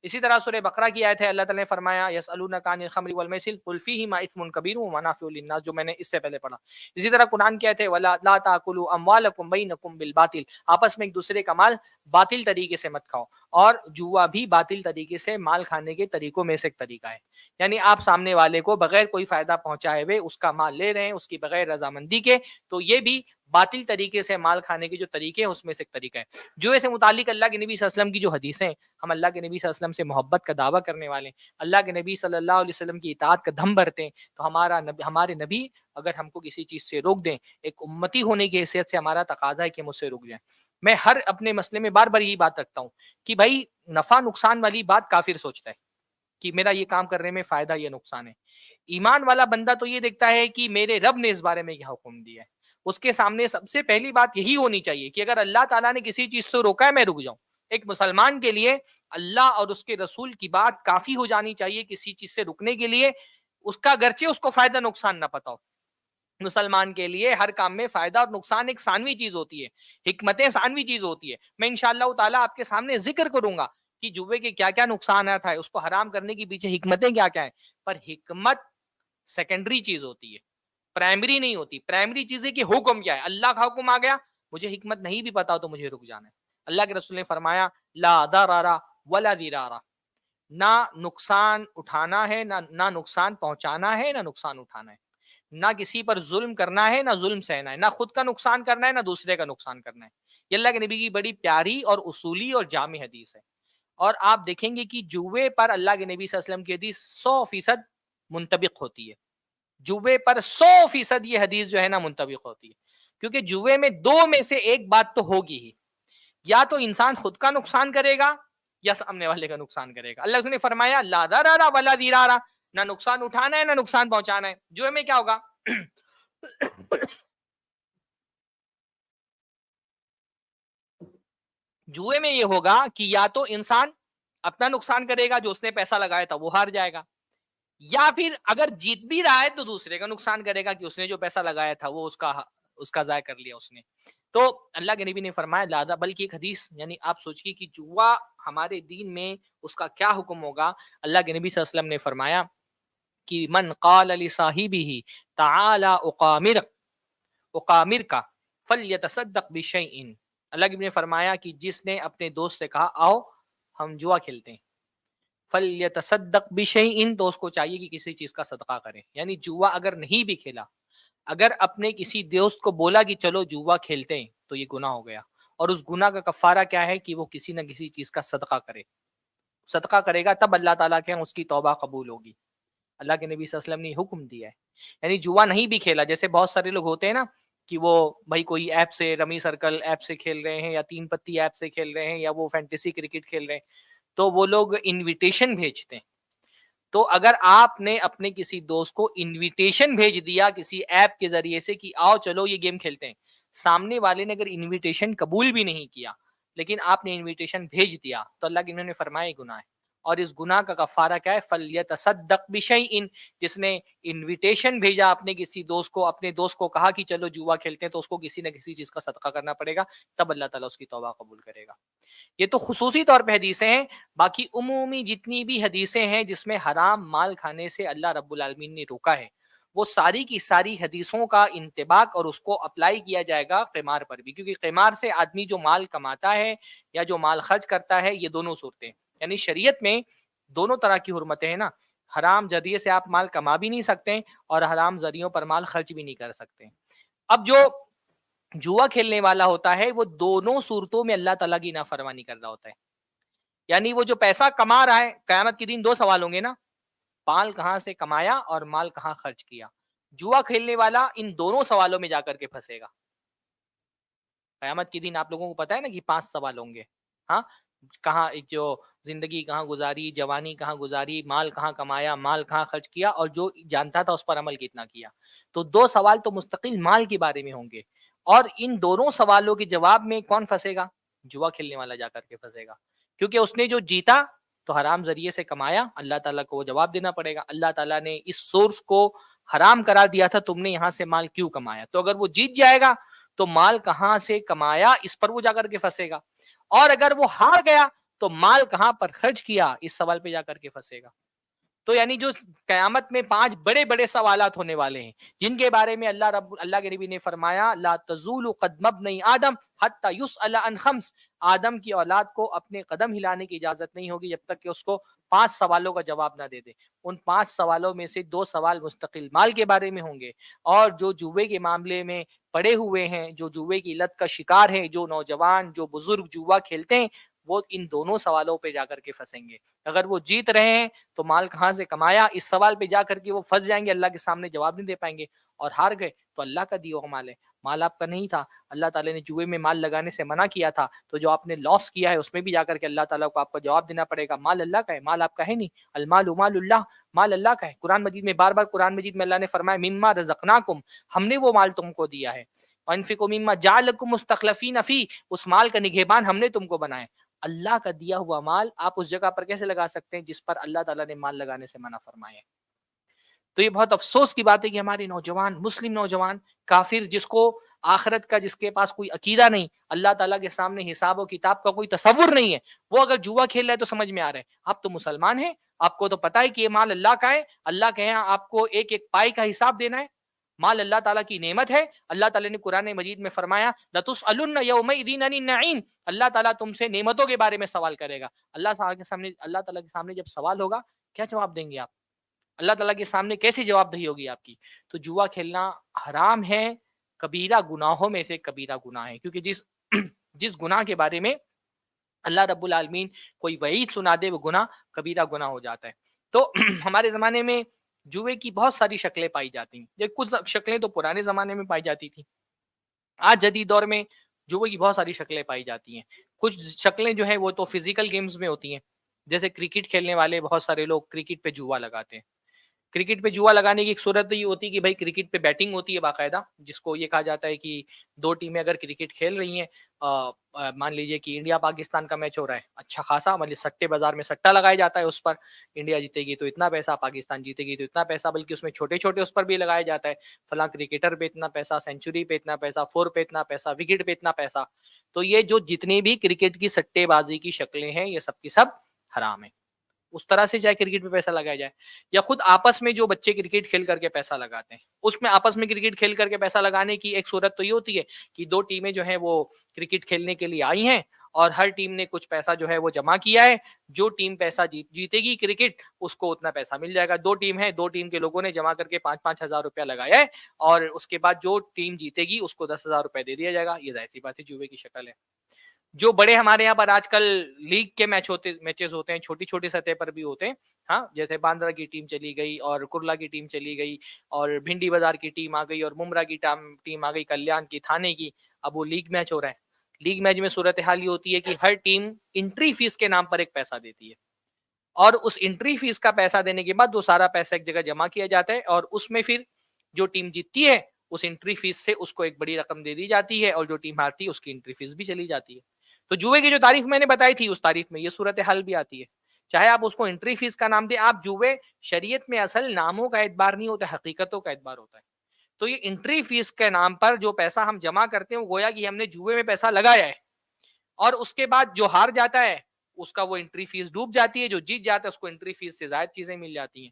اسی طرح سورہ بقرہ کی آیت ہے، اللہ تعالیٰ نے فرمایا یسألونک عن الخمر والمیسر قل فیہما اثم کبیر ومنافع للناس، جو میں نے اس سے پہلے پڑھا. اسی طرح قرآن کی آیت ہے ولا لا تاکلوا اموالکم بینکم بالباطل، آپس میں ایک دوسرے کا مال باطل طریقے سے مت کھاؤ. اور جوا بھی باطل طریقے سے مال کھانے کے طریقوں میں سے ایک طریقہ ہے. یعنی آپ سامنے والے کو بغیر کوئی فائدہ پہنچائے ہوئے اس کا مال لے رہے ہیں، اس کی بغیر رضامندی کے، تو یہ بھی باطل طریقے سے مال کھانے کے جو طریقے ہیں اس میں سے ایک طریقہ ہے. جوئے سے متعلق اللہ کے نبی صلی اللہ علیہ وسلم کی جو حدیثیں، ہم اللہ کے نبی صلی اللہ علیہ وسلم سے محبت کا دعویٰ کرنے والے ہیں، اللہ کے نبی صلی اللہ علیہ وسلم کی اطاعت کا دھم بھرتے ہیں، تو ہمارے نبی اگر ہم کو کسی چیز سے روک دیں، ایک امتی ہونے کی حیثیت سے ہمارا تقاضا ہے کہ مجھ سے رک جائیں. میں ہر اپنے مسئلے میں بار بار یہی بات رکھتا ہوں کہ بھائی نفع نقصان والی بات کافر سوچتا ہے کہ میرا یہ کام کرنے میں فائدہ یا نقصان ہے. ایمان والا بندہ تو یہ دیکھتا ہے کہ میرے رب نے اس بارے میں کیا حکم دیا ہے. اس کے سامنے سب سے پہلی بات یہی ہونی چاہیے کہ اگر اللہ تعالیٰ نے کسی چیز سے روکا ہے میں رک جاؤں. ایک مسلمان کے لیے اللہ اور اس کے رسول کی بات کافی ہو جانی چاہیے کسی چیز سے رکنے کے لیے، اس کا گرچہ اس کو فائدہ نقصان نہ پتا ہو. مسلمان کے لیے ہر کام میں فائدہ اور نقصان ایک ثانوی چیز ہوتی ہے، حکمتیں ثانوی چیز ہوتی ہے. میں انشاءاللہ تعالیٰ آپ کے سامنے ذکر کروں گا کہ جوے کے کیا کیا نقصانات ہیں، اس کو حرام کرنے کے پیچھے حکمتیں کیا کیا ہیں. پر حکمت سیکنڈری چیز ہوتی ہے، پرائمری نہیں ہوتی. پرائمری چیز ہے کہ حکم کیا ہے. اللہ کا حکم آ گیا، مجھے حکمت نہیں بھی پتا تو مجھے رک جانا ہے. اللہ کے رسول نے فرمایا لا ضرر ولا ضرار، نہ نقصان اٹھانا ہے، نہ نقصان پہنچانا ہے، نہ نقصان اٹھانا ہے. نہ کسی پر ظلم کرنا ہے، نہ ظلم سہنا ہے، نہ خود کا نقصان کرنا ہے، نہ دوسرے کا نقصان کرنا ہے. یہ اللہ کے نبی کی بڑی پیاری اور اصولی اور جامع حدیث ہے. اور آپ دیکھیں گے کہ جوے پر اللہ کے نبی صلی اللہ علیہ وسلم کی حدیث 100% منطبق ہوتی ہے. جوے پر 100% یہ حدیث جو ہے نا منطبق ہوتی ہے، کیونکہ جوے میں دو میں سے ایک بات تو ہوگی ہی، یا تو انسان خود کا نقصان کرے گا یا سامنے والے کا نقصان کرے گا. اللہ نے فرمایا لا ضرر ولا ضرار، نہ نقصان اٹھانا ہے نہ نقصان پہنچانا ہے. جوے میں کیا ہوگا جوئے میں یہ ہوگا کہ یا تو انسان اپنا نقصان کرے گا، جو اس نے پیسہ لگایا تھا وہ ہار جائے گا، یا پھر اگر جیت بھی رہا ہے تو دوسرے کا نقصان کرے گا کہ اس نے جو پیسہ لگایا تھا وہ اس کا ضائع کر لیا اس نے. تو اللہ کے نبی نے فرمایا لادا، بلکہ ایک حدیث یعنی آپ سوچیے کہ جوا ہمارے دین میں اس کا کیا حکم ہوگا. اللہ کے نبی صلی اللہ علیہ وسلم نے فرمایا کہ من قال لصاحبہ تعالی اقامر کا فلیتصدق بشیء، اللہ کے نبی نے فرمایا کہ جس نے اپنے دوست سے کہا آؤ ہم جوا کھیلتے ہیں، فلیتصدق بشیء، تو اس کو چاہیے کہ کسی چیز کا صدقہ کرے. یعنی جوا اگر نہیں بھی کھیلا، اگر اپنے کسی دوست کو بولا کہ چلو جوا کھیلتے ہیں، تو یہ گناہ ہو گیا. اور اس گناہ کا کفارہ کیا ہے کہ وہ کسی نہ کسی چیز کا صدقہ کرے. صدقہ کرے گا تب اللہ تعالیٰ کے اس کی توبہ قبول ہوگی. اللہ کے نبی صلی اللہ علیہ وسلم نے حکم دیا ہے. یعنی جوا نہیں بھی کھیلا، جیسے بہت سارے لوگ ہوتے ہیں نا کہ وہ بھائی کوئی ایپ سے، رمی سرکل ایپ سے کھیل رہے ہیں، یا تین پتی ایپ سے کھیل رہے ہیں، یا وہ فینٹیسی کرکٹ کھیل رہے ہیں، تو وہ لوگ انویٹیشن بھیجتے ہیں. تو اگر آپ نے اپنے کسی دوست کو انویٹیشن بھیج دیا کسی ایپ کے ذریعے سے کہ آؤ چلو یہ گیم کھیلتے ہیں، سامنے والے نے اگر انویٹیشن قبول بھی نہیں کیا لیکن آپ نے انویٹیشن بھیج دیا، تو اللہ کے انہوں نے فرمایا گناہ ہے. اور اس گناہ کا کفارہ کیا ہے؟ فلیتصدق بشیء، جس نے انویٹیشن بھیجا اپنے کسی دوست کو، اپنے دوست کو کہا کہ چلو جوا کھیلتے ہیں، تو اس کو کسی نہ کسی چیز کا صدقہ کرنا پڑے گا، تب اللہ تعالیٰ اس کی توبہ قبول کرے گا. یہ تو خصوصی طور پہ حدیثیں ہیں. باقی عمومی جتنی بھی حدیثیں ہیں جس میں حرام مال کھانے سے اللہ رب العالمین نے روکا ہے، وہ ساری کی ساری حدیثوں کا انطباق اور اس کو اپلائی کیا جائے گا قمار پر بھی. کیونکہ قمار سے آدمی جو مال کماتا ہے یا جو مال خرچ کرتا ہے، یہ دونوں صورتیں، یعنی شریعت میں دونوں طرح کی حرمتیں ہیں نا. حرام ذریعے سے آپ مال کما بھی نہیں سکتے اور حرام ذریعوں پر مال خرچ بھی نہیں کر سکتے. اب جو جوا کھیلنے والا ہوتا ہے وہ دونوں صورتوں میں اللہ تعالیٰ کی نافرمانی کر رہا ہوتا ہے. یعنی وہ جو پیسہ کما رہا ہے، قیامت کے دن دو سوال ہوں گے نا، مال کہاں سے کمایا اور مال کہاں خرچ کیا. جوا کھیلنے والا ان دونوں سوالوں میں جا کر کے پھنسے گا. قیامت کے دن آپ لوگوں کو پتا ہے نا کہ 5 سوال ہوں گے. ہاں، کہاں جو زندگی کہاں گزاری، جوانی کہاں گزاری، مال کہاں کمایا، مال کہاں خرچ کیا، اور جو جانتا تھا اس پر عمل کتنا کیا. تو 2 سوال تو مستقل مال کے بارے میں ہوں گے، اور ان دونوں سوالوں کے جواب میں کون پھنسے گا؟ جوا کھیلنے والا جا کر کے پھنسے گا. کیونکہ اس نے جو جیتا تو حرام ذریعے سے کمایا، اللہ تعالیٰ کو وہ جواب دینا پڑے گا. اللہ تعالیٰ نے اس سورس کو حرام کرا دیا تھا، تم نے یہاں سے مال کیوں کمایا؟ تو اگر وہ جیت جائے گا تو مال کہاں سے کمایا اس پر وہ جا کر کے پھنسے گا، اور اگر وہ ہار گیا تو مال کہاں پر خرچ کیا اس سوال پہ جا کر کے پھنسے گا. تو یعنی جو قیامت میں 5 بڑے بڑے سوالات ہونے والے ہیں، جن کے بارے میں اللہ کے نبی نے فرمایا لا تزول قدم ابن آدم حتی یسأل عن خمس. آدم کی اولاد کو اپنے قدم ہلانے کی اجازت نہیں ہوگی جب تک کہ اس کو 5 سوالوں کا جواب نہ دے دے. ان 5 سوالوں میں سے 2 سوال مستقل مال کے بارے میں ہوں گے، اور جو جوے کے معاملے میں پڑے ہوئے ہیں، جو جوے کی لت کا شکار ہیں، جو نوجوان جو بزرگ جوا کھیلتے ہیں، وہ ان دونوں سوالوں پہ جا کر کے پھنسیں گے. اگر وہ جیت رہے ہیں تو مال کہاں سے کمایا اس سوال پہ جا کر کے وہ پھنس جائیں گے، اللہ کے سامنے جواب نہیں دے پائیں گے. اور ہار گئے تو اللہ کا دیا ہوا مال ہے، مال آپ کا نہیں تھا. اللہ تعالیٰ نے جوئے میں مال لگانے سے منع کیا تھا، تو جو آپ نے لاس کیا ہے اس میں بھی جا کر کے اللہ تعالیٰ کو آپ کو جواب دینا پڑے گا. مال اللہ کا ہے، مال آپ کا ہے نہیں. المال مال اللہ، مال اللہ کا ہے. قرآن مجید میں بار بار قرآن مجید میں اللہ نے فرمایا مما رزقناکم، ہم نے وہ مال تم کو دیا ہے. وانفقوا مما جعلکم مستخلفین فی، اس مال کا نگہبان ہم نے تم کو بنایا. اللہ کا دیا ہوا مال آپ اس جگہ پر کیسے لگا سکتے ہیں جس پر اللہ تعالیٰ نے مال لگانے سے منع فرمایا ہے؟ تو یہ بہت افسوس کی بات ہے کہ ہمارے نوجوان، مسلم نوجوان، کافر جس کو آخرت کا، جس کے پاس کوئی عقیدہ نہیں، اللہ تعالیٰ کے سامنے حساب و کتاب کا کوئی تصور نہیں ہے، وہ اگر جوا کھیل رہا ہے تو سمجھ میں آ رہا ہے آپ تو مسلمان ہیں، آپ کو تو پتا ہے کہ یہ مال اللہ کا ہے، اللہ کے یہاں آپ کو ایک ایک پائی کا حساب دینا ہے. مال اللہ تعالیٰ کی نعمت ہے. اللہ تعالیٰ نے قرآن مجید میں فرمایا لَتُسْأَلُنَّ يَوْمَئِذٍ عَنِ النَّعِيمِ، اللہ تعالیٰ تم سے نعمتوں کے بارے میں سوال کرے گا. اللہ تعالیٰ کے سامنے جب سوال ہوگا کیا جواب دیں گے آپ؟ اللہ تعالیٰ کے سامنے کیسی جواب دہی ہوگی آپ کی؟ تو جوا کھیلنا حرام ہے، کبیرہ گناہوں میں سے کبیرہ گناہ ہے. کیونکہ جس گناہ کے بارے میں اللہ رب العالمین کوئی وعید سنا دے وہ گناہ کبیرہ گناہ ہو جاتا ہے. تو ہمارے زمانے میں جوئے کی بہت ساری شکلیں پائی جاتی ہیں. یہ کچھ شکلیں تو پرانے زمانے میں پائی جاتی تھی، آج جدید دور میں جوئے کی بہت ساری شکلیں پائی جاتی ہیں. کچھ شکلیں جو ہیں وہ تو فزیکل گیمز میں ہوتی ہیں، جیسے کرکٹ کھیلنے والے بہت سارے لوگ کرکٹ پہ جوا لگاتے ہیں. کرکٹ پہ جوا لگانے کی ایک صورت یہ ہوتی ہے کہ بھائی کرکٹ پہ بیٹنگ ہوتی ہے باقاعدہ، جس کو یہ کہا جاتا ہے کہ 2 ٹیمیں اگر کرکٹ کھیل رہی ہیں، مان لیجئے کہ انڈیا پاکستان کا میچ ہو رہا ہے، اچھا خاصا مطلب سٹے بازار میں سٹا لگایا جاتا ہے، اس پر انڈیا جیتے گی تو اتنا پیسہ، پاکستان جیتے گی تو اتنا پیسہ، بلکہ اس میں چھوٹے چھوٹے اس پر بھی لگایا جاتا ہے، فلاں کرکٹر پہ اتنا پیسہ، سینچری پہ اتنا پیسہ، 4 پہ اتنا پیسہ، وکٹ پہ اتنا پیسہ. تو یہ جو جتنی بھی کرکٹ کی سٹے بازی کی شکلیں ہیں یہ سب کی سب حرام ہیں. اس طرح سے چاہے کرکٹ پہ پیسہ لگایا جائے، یا خود آپس میں جو بچے کرکٹ کھیل کر کے پیسہ لگاتے ہیں، اس میں آپس میں کرکٹ کھیل کر کے پیسہ لگانے کی ایک صورت تو یہ ہوتی ہے کہ 2 ٹیمیں جو ہیں وہ کرکٹ کھیلنے کے لیے آئی ہیں، اور ہر ٹیم نے کچھ پیسہ جو ہے وہ جمع کیا ہے. جو ٹیم پیسہ جیتے گی کرکٹ اس کو اتنا پیسہ مل جائے گا. 2 ٹیم ہے، 2 ٹیم کے لوگوں نے جمع کر کے 5-5 ہزار روپیہ لگایا ہے، اور اس کے بعد جو ٹیم جیتے گی اس کو 10,000 روپے دے دیا جائے گا. یہ ظاہر سی بات ہے جوئے کی شکل ہے. جو بڑے ہمارے یہاں پر آج کل لیگ کے میچز ہوتے ہیں، چھوٹی چھوٹی سطح پر بھی ہوتے ہیں. ہاں، جیسے باندرا کی ٹیم چلی گئی، اور کرلا کی ٹیم چلی گئی، اور بھنڈی بازار کی ٹیم آ گئی، اور ممرا کی ٹیم آ گئی، کلیان کی، تھانے کی. اب وہ لیگ میچ ہو رہا ہے. لیگ میچ میں صورتحال یہ ہوتی ہے کہ ہر ٹیم انٹری فیس کے نام پر ایک پیسہ دیتی ہے، اور اس انٹری فیس کا پیسہ دینے کے بعد وہ سارا پیسہ ایک جگہ جمع کیا جاتا ہے، اور اس میں پھر جو ٹیم جیتتی ہے اس انٹری فیس سے اس کو ایک بڑی رقم دے دی جاتی ہے، اور جو ٹیم ہارتی ہے اس کی انٹری فیس بھی چلی جاتی ہے. تو جوئے کی جو تعریف میں نے بتائی تھی اس تعریف میں یہ صورتحال بھی آتی ہے. چاہے آپ اس کو انٹری فیس کا نام دیں، آپ جوئے شریعت میں اصل ناموں کا اعتبار نہیں ہوتا، حقیقتوں کا اعتبار ہوتا ہے. تو یہ انٹری فیس کے نام پر جو پیسہ ہم جمع کرتے ہیں وہ گویا کہ ہم نے جوئے میں پیسہ لگایا ہے، اور اس کے بعد جو ہار جاتا ہے اس کا وہ انٹری فیس ڈوب جاتی ہے، جو جیت جاتا ہے اس کو انٹری فیس سے زائد چیزیں مل جاتی ہیں.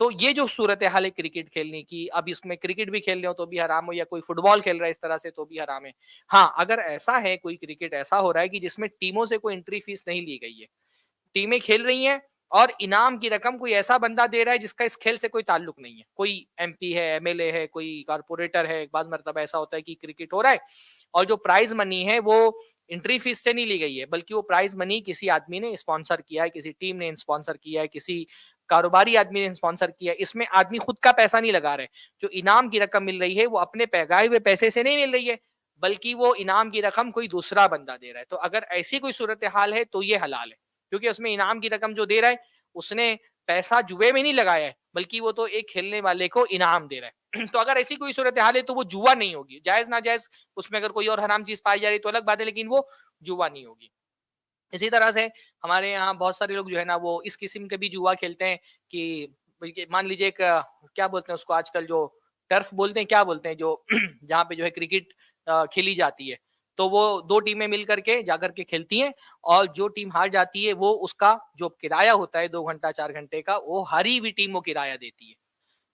تو یہ جو صورتحال ہے کرکٹ کھیلنے کی، اب اس میں کرکٹ بھی کھیل رہے ہو تو بھی حرام ہو، یا کوئی فٹ بال کھیل رہا ہے اس طرح سے تو بھی حرام ہے. ہاں، اگر ایسا ہے کوئی کرکٹ ایسا ہو رہا ہے کہ جس میں ٹیموں سے کوئی انٹری فیس نہیں لی گئی ہے، ٹیمیں کھیل رہی ہیں اور انعام کی رقم کوئی ایسا بندہ دے رہا ہے جس کا اس کھیل سے کوئی تعلق نہیں ہے. کوئی ایم پی ہے, ایم ایل اے ہے, کوئی کارپوریٹر ہے. بعض مرتبہ ایسا ہوتا ہے کہ کرکٹ ہو رہا ہے اور جو پرائز منی ہے وہ انٹری فیس سے نہیں لی گئی ہے, بلکہ وہ پرائز منی کسی آدمی نے اسپانسر کیا ہے, کسی ٹیم نے اسپانسر کیا ہے, کسی کاروباری آدمی نے اسپانسر کیا ہے. اس میں آدمی خود کا پیسہ نہیں لگا رہے. جو انعام کی رقم مل رہی ہے وہ اپنے پیگائے ہوئے پیسے سے نہیں مل رہی ہے, بلکہ وہ انعام کی رقم کوئی دوسرا بندہ دے رہا ہے. تو اگر ایسی کوئی صورتحال ہے تو یہ حلال ہے, کیونکہ اس میں انعام کی رقم جو دے رہا ہے اس نے پیسہ جوئے میں نہیں لگایا ہے, بلکہ وہ تو ایک کھیلنے والے کو انعام دے رہا ہے. تو اگر ایسی کوئی صورتحال ہے تو وہ جوا نہیں ہوگی. جائز ناجائز اس میں اگر کوئی اور حرام چیز پائی جا رہی تو الگ بات ہے, لیکن وہ جوا نہیں ہوگی. اسی طرح سے ہمارے یہاں بہت سارے لوگ جو ہے نا وہ اس قسم کے بھی جوا کھیلتے ہیں کہ مان لیجیے ایک کیا بولتے ہیں اس کو آج کل, جو ٹرف بولتے ہیں, کیا بولتے ہیں, جو جہاں پہ جو ہے کرکٹ کھیلی جاتی ہے, تو وہ دو ٹیمیں مل کر کے جا کر کے کھیلتی ہیں, اور جو ٹیم ہار جاتی ہے وہ اس کا جو کرایہ ہوتا ہے 2 گھنٹہ 4 گھنٹے کا, وہ ہاری ہوئی ٹیم کو کرایہ دیتی ہے.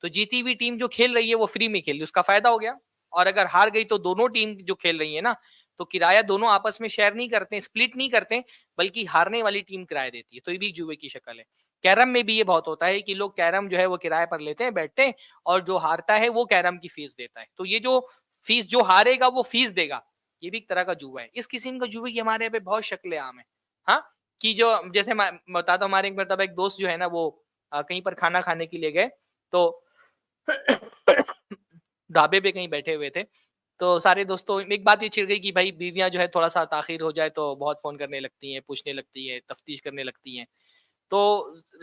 تو جیتی ہوئی ٹیم جو کھیل رہی ہے وہ فری میں کھیل رہی ہے, اس کا فائدہ ہو گیا. اور اگر ہار گئی تو دونوں ٹیم جو کھیل رہی ہے نا, تو کرایہ دونوں آپس میں شیئر نہیں کرتے, اسپلٹ نہیں کرتے, بلکہ ہارنے والی ٹیم کرایہ دیتی ہے. تو یہ بھی جوئے کی شکل ہے. کیرم میں بھی یہ بہت ہوتا ہے کہ لوگ کیرم جو ہے وہ کرایہ پر لیتے ہیں, بیٹھتے ہیں, اور جو ہارتا ہے وہ کیرم کی فیس دیتا ہے. تو یہ جو فیس جو ہارے گا وہ فیس دے گا, یہ بھی ایک طرح کا جوا ہے. اس قسم کا جوئے کی ہمارے یہاں پہ بہت شکلیں عام ہیں. ہاں, کہ جو جیسے میں بتاتا ہوں, ہمارے ایک مرتبہ ایک دوست جو ہے نا وہ کہیں پر کھانا کھانے کے لیے گئے, تو ڈھابے پہ کہیں بیٹھے ہوئے تھے, تو سارے دوستوں ایک بات یہ چھڑ گئی کہ بھائی بیویاں جو ہے تھوڑا سا تاخیر ہو جائے تو بہت فون کرنے لگتی ہیں, پوچھنے لگتی ہیں, تفتیش کرنے لگتی ہیں. تو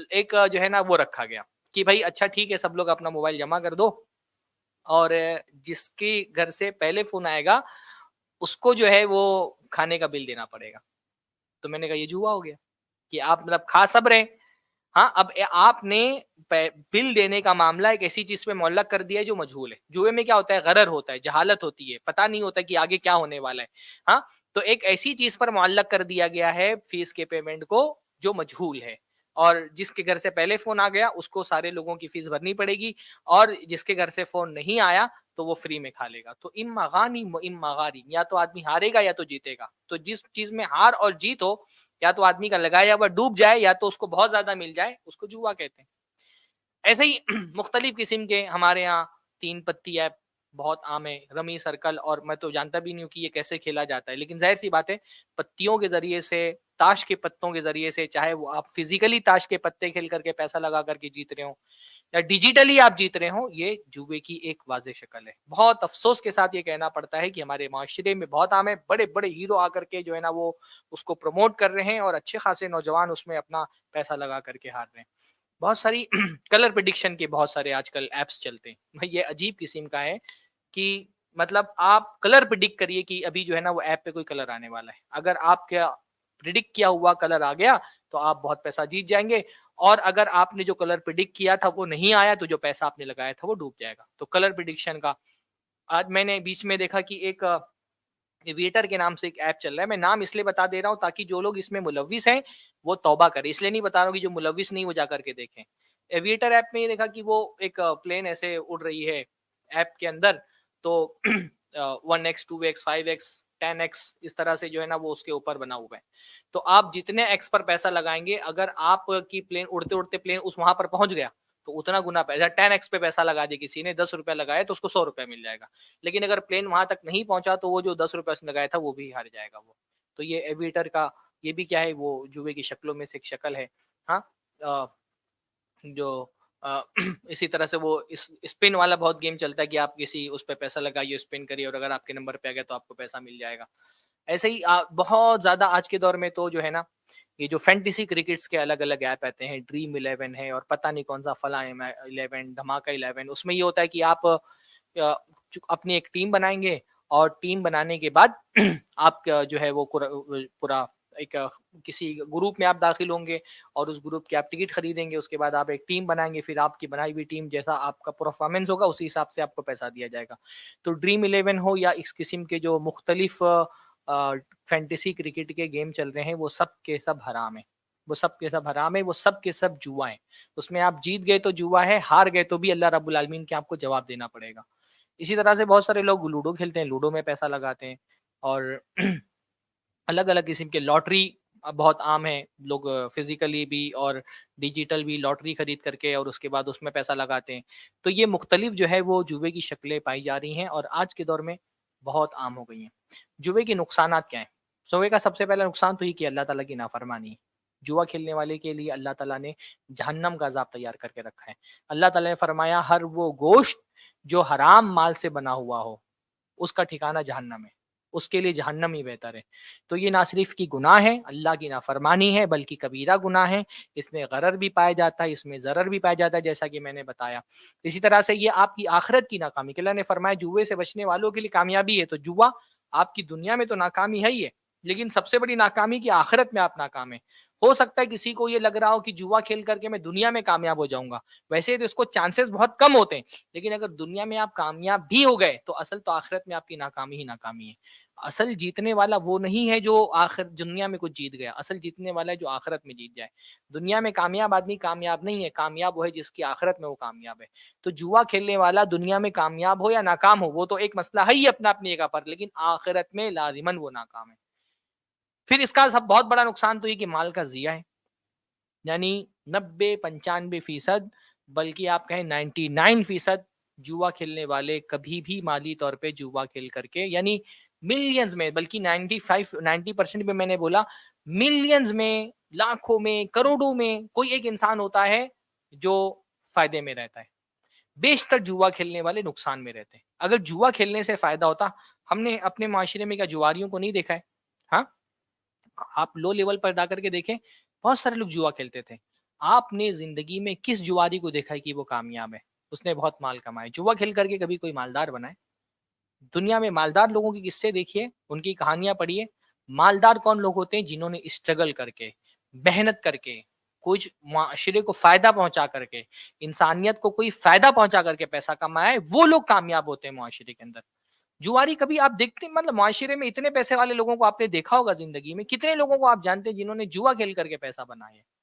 ایک جو ہے نا وہ رکھا گیا کہ بھائی اچھا ٹھیک ہے, سب لوگ اپنا موبائل جمع کر دو, اور جس کے گھر سے پہلے فون آئے گا اس کو جو ہے وہ کھانے کا بل دینا پڑے گا. تو میں نے کہا یہ جوا ہو گیا کہ آپ مطلب کھا سب رہے. ہاں, اب آپ نے بل دینے کا معاملہ ایک ایسی چیز پہ معلق کر دیا ہے جو مجہول ہے. جوئے میں کیا ہوتا ہے, غرر ہوتا ہے, جہالت ہوتی ہے, پتہ نہیں ہوتا کہ آگے کیا ہونے والا ہے. ہاں, تو ایک ایسی چیز پر معلق کر دیا گیا ہے فیس کے پیمنٹ کو جو مجہول ہے, اور جس کے گھر سے پہلے فون آ گیا اس کو سارے لوگوں کی فیس بھرنی پڑے گی, اور جس کے گھر سے فون نہیں آیا تو وہ فری میں کھا لے گا. تو اما غانم و اما غارم, یا تو آدمی ہارے گا یا تو جیتے گا. تو جس چیز میں ہار اور جیت ہو, یا تو آدمی کا لگایا ہوا ڈوب جائے یا تو اس کو بہت زیادہ مل جائے, اس کو جوا کہتے ہیں. ایسے ہی مختلف قسم کے ہمارے یہاں 3 پتی ایپ بہت عام ہے, رمی سرکل, اور میں تو جانتا بھی نہیں ہوں کہ یہ کیسے کھیلا جاتا ہے, لیکن ظاہر سی بات ہے پتیوں کے ذریعے سے, تاش کے پتوں کے ذریعے سے, چاہے وہ آپ فزیکلی تاش کے پتے کھیل کر کے پیسہ لگا کر کے جیت رہے ہوں یا ڈیجیٹلی آپ جیت رہے ہوں, یہ جوئے کی ایک واضح شکل ہے. بہت افسوس کے ساتھ یہ کہنا پڑتا ہے کہ ہمارے معاشرے میں بہت عام ہے, بڑے بڑے ہیرو آ کر کے جو ہے نا وہ اس کو پروموٹ کر رہے ہیں, اور اچھے خاصے نوجوان اس میں اپنا پیسہ لگا کر کے ہار رہے ہیں. بہت ساری کلر پریڈکشن کے بہت سارے آج کل ایپس چلتے ہیں. بھائی یہ عجیب قسم کا ہے کہ مطلب آپ کلر پریڈکٹ کریے کہ ابھی جو ہے نا وہ ایپ پہ کوئی کلر آنے والا ہے. اگر آپ کا پریڈکٹ کیا ہوا کلر آ گیا تو آپ بہت پیسہ جیت جائیں گے, اور اگر آپ نے جو کلر پریڈکٹ کیا تھا وہ نہیں آیا تو جو پیسہ آپ نے لگایا تھا وہ ڈوب جائے گا. تو کلر پریڈکشن کا آج میں نے بیچ میں دیکھا کہ ایک ایویٹر کے نام سے ایک ایپ چل رہا ہے. میں نام اس لیے بتا دے رہا ہوں تاکہ جو لوگ اس میں ملوث ہیں وہ توبہ کریں, اس لیے نہیں بتا رہا ہوں کہ جو ملوث نہیں وہ جا کر کے دیکھیں. ایویٹر ایپ میں یہ دیکھا کہ وہ ایک پلین ایسے اڑ رہی ہے ایپ کے اندر, تو 1x 2x 5x 10x اس طرح سے جو ہے نا وہ اس کے اوپر بنا ہوا ہے. تو آپ جتنے ایکس پر پیسہ لگائیں گے, اگر آپ کی پلین اڑتے اڑتے پلین اس وہاں پر پہنچ گیا تو اتنا گنا پیسہ, 10x پہ پیسہ لگا دے کسی نے, 10 روپیہ لگایا تو اس کو 100 روپیہ مل جائے گا. لیکن اگر پلین وہاں تک نہیں پہنچا تو وہ جو 10 روپیہ سے لگایا تھا وہ بھی ہار جائے گا وہ. تو یہ ایویٹر کا یہ بھی کیا ہے, وہ جوئے کی شکلوں میں سے ایک شکل ہے. ہاں, جو اسی طرح سے وہ اسپن والا بہت گیم چلتا ہے کہ آپ کسی اس پہ پیسہ لگائیے, اسپن کریے, اور اگر آپ کے نمبر پہ آ گیا تو آپ کو پیسہ مل جائے گا. ایسے ہی بہت زیادہ آج کے دور میں تو جو ہے نا یہ جو فینٹیسی کرکٹس کے الگ الگ ایپ آتے ہیں, ڈریم 11 ہے اور پتہ نہیں کون سا فلاں 11, دھماکہ 11, اس میں یہ ہوتا ہے کہ آپ اپنی ایک ٹیم بنائیں گے, اور ٹیم بنانے کے بعد آپ جو ہے وہ پورا ایک کسی گروپ میں آپ داخل ہوں گے, اور اس گروپ کی آپ ٹکٹ خریدیں گے, اس کے بعد آپ ایک ٹیم بنائیں گے, پھر آپ کی بنائی ہوئی ٹیم جیسا آپ کا پرفارمنس ہوگا اسی حساب سے آپ کو پیسہ دیا جائے گا. تو ڈریم 11 ہو یا اس قسم کے جو مختلف فینٹیسی کرکٹ کے گیم چل رہے ہیں, وہ سب کے سب حرام ہیں, وہ سب کے سب حرام ہے, وہ سب کے سب جوا ہیں. اس میں آپ جیت گئے تو جوا ہے, ہار گئے تو بھی اللہ رب العالمین کے آپ کو جواب دینا پڑے گا. اسی طرح سے بہت سارے لوگ لوڈو کھیلتے ہیں, لوڈو میں پیسہ لگاتے ہیں, اور الگ الگ قسم کے لاٹری بہت عام ہے، لوگ فزیکلی بھی اور ڈیجیٹل بھی لاٹری خرید کر کے اور اس کے بعد اس میں پیسہ لگاتے ہیں. تو یہ مختلف جو ہے وہ جوئے کی شکلیں پائی جا رہی ہیں اور آج کے دور میں بہت عام ہو گئی ہیں. جوئے کے نقصانات کیا ہیں؟ جوئے کا سب سے پہلا نقصان تو یہ کہ اللہ تعالیٰ کی نافرمانی ہے. جوا کھیلنے والے کے لیے اللہ تعالیٰ نے جہنم کا عذاب تیار کر کے رکھا ہے. اللہ تعالیٰ نے فرمایا ہر وہ گوشت جو حرام مال سے بنا ہوا ہو اس کا ٹھکانہ جہنم ہے، اس کے لیے جہنم ہی بہتر ہے. تو یہ نہ صرف کی گناہ ہے، اللہ کی نافرمانی ہے، بلکہ کبیرہ گناہ ہے. اس میں غرر بھی پایا جاتا ہے، اس میں ضرر بھی پایا جاتا ہے، جیسا کہ میں نے بتایا. اسی طرح سے یہ آپ کی آخرت کی ناکامی، کہ اللہ نے فرمایا جوئے سے بچنے والوں کے لیے کامیابی ہے. تو جوا آپ کی دنیا میں تو ناکامی ہے ہی ہے، لیکن سب سے بڑی ناکامی کی آخرت میں آپ ناکام ہے. ہو سکتا ہے کسی کو یہ لگ رہا ہو کہ جوا کھیل کر کے میں دنیا میں کامیاب ہو جاؤں گا، ویسے تو اس کو چانسز بہت کم ہوتے ہیں، لیکن اگر دنیا میں آپ کامیاب بھی ہو گئے تو اصل تو آخرت میں آپ کی ناکامی ہی ناکامی ہے. اصل جیتنے والا وہ نہیں ہے جو آخر دنیا میں کچھ جیت گیا، اصل جیتنے والا ہے جو آخرت میں جیت جائے. دنیا میں کامیاب آدمی کامیاب نہیں ہے، کامیاب وہ ہے جس کی آخرت میں وہ کامیاب ہے. تو جوا کھیلنے والا دنیا میں کامیاب ہو یا ناکام ہو وہ تو ایک مسئلہ ہے ہی اپنا اپنی جگہ پر، لیکن آخرت میں لازماً وہ ناکام ہے. پھر اس کا سب بہت بڑا نقصان تو یہ کہ مال کا ضیاع ہے، یعنی 90-95% بلکہ آپ کہیں 99% جوا کھیلنے والے کبھی بھی مالی طور پہ جوا کھیل کر کے، یعنی ملینز میں، بلکہ 90% میں میں نے بولا ملینز میں، لاکھوں میں، کروڑوں میں کوئی ایک انسان ہوتا ہے جو فائدے میں رہتا ہے. بیشتر جوا کھیلنے والے نقصان میں رہتے ہیں. اگر جوا کھیلنے سے فائدہ ہوتا، ہم نے اپنے معاشرے میں کیا جواریوں کو نہیں دیکھا ہے؟ ہاں، آپ لو لیول پر جا کر کے دیکھیں، بہت سارے لوگ جوا کھیلتے تھے. آپ نے زندگی میں کس جواری کو دیکھا ہے کہ وہ کامیاب ہے، اس نے بہت مال کمائے؟ جوا کھیل کر کے کبھی کوئی مالدار بنا ہے؟ دنیا میں مالدار لوگوں کی قصے دیکھیے، ان کی کہانیاں پڑھیے. مالدار کون لوگ ہوتے ہیں؟ جنہوں نے اسٹرگل کر کے، محنت کر کے، کچھ معاشرے کو فائدہ پہنچا کر کے، انسانیت کو کوئی فائدہ پہنچا کر کے پیسہ کمایا ہے، وہ لوگ کامیاب ہوتے ہیں معاشرے کے اندر. جواری کبھی آپ دیکھتے ہیں؟ مطلب معاشرے میں اتنے پیسے والے لوگوں کو آپ نے دیکھا ہوگا زندگی میں، کتنے لوگوں کو آپ جانتے ہیں جنہوں نے جوا کھیل کر کے پیسہ بنایا ہے؟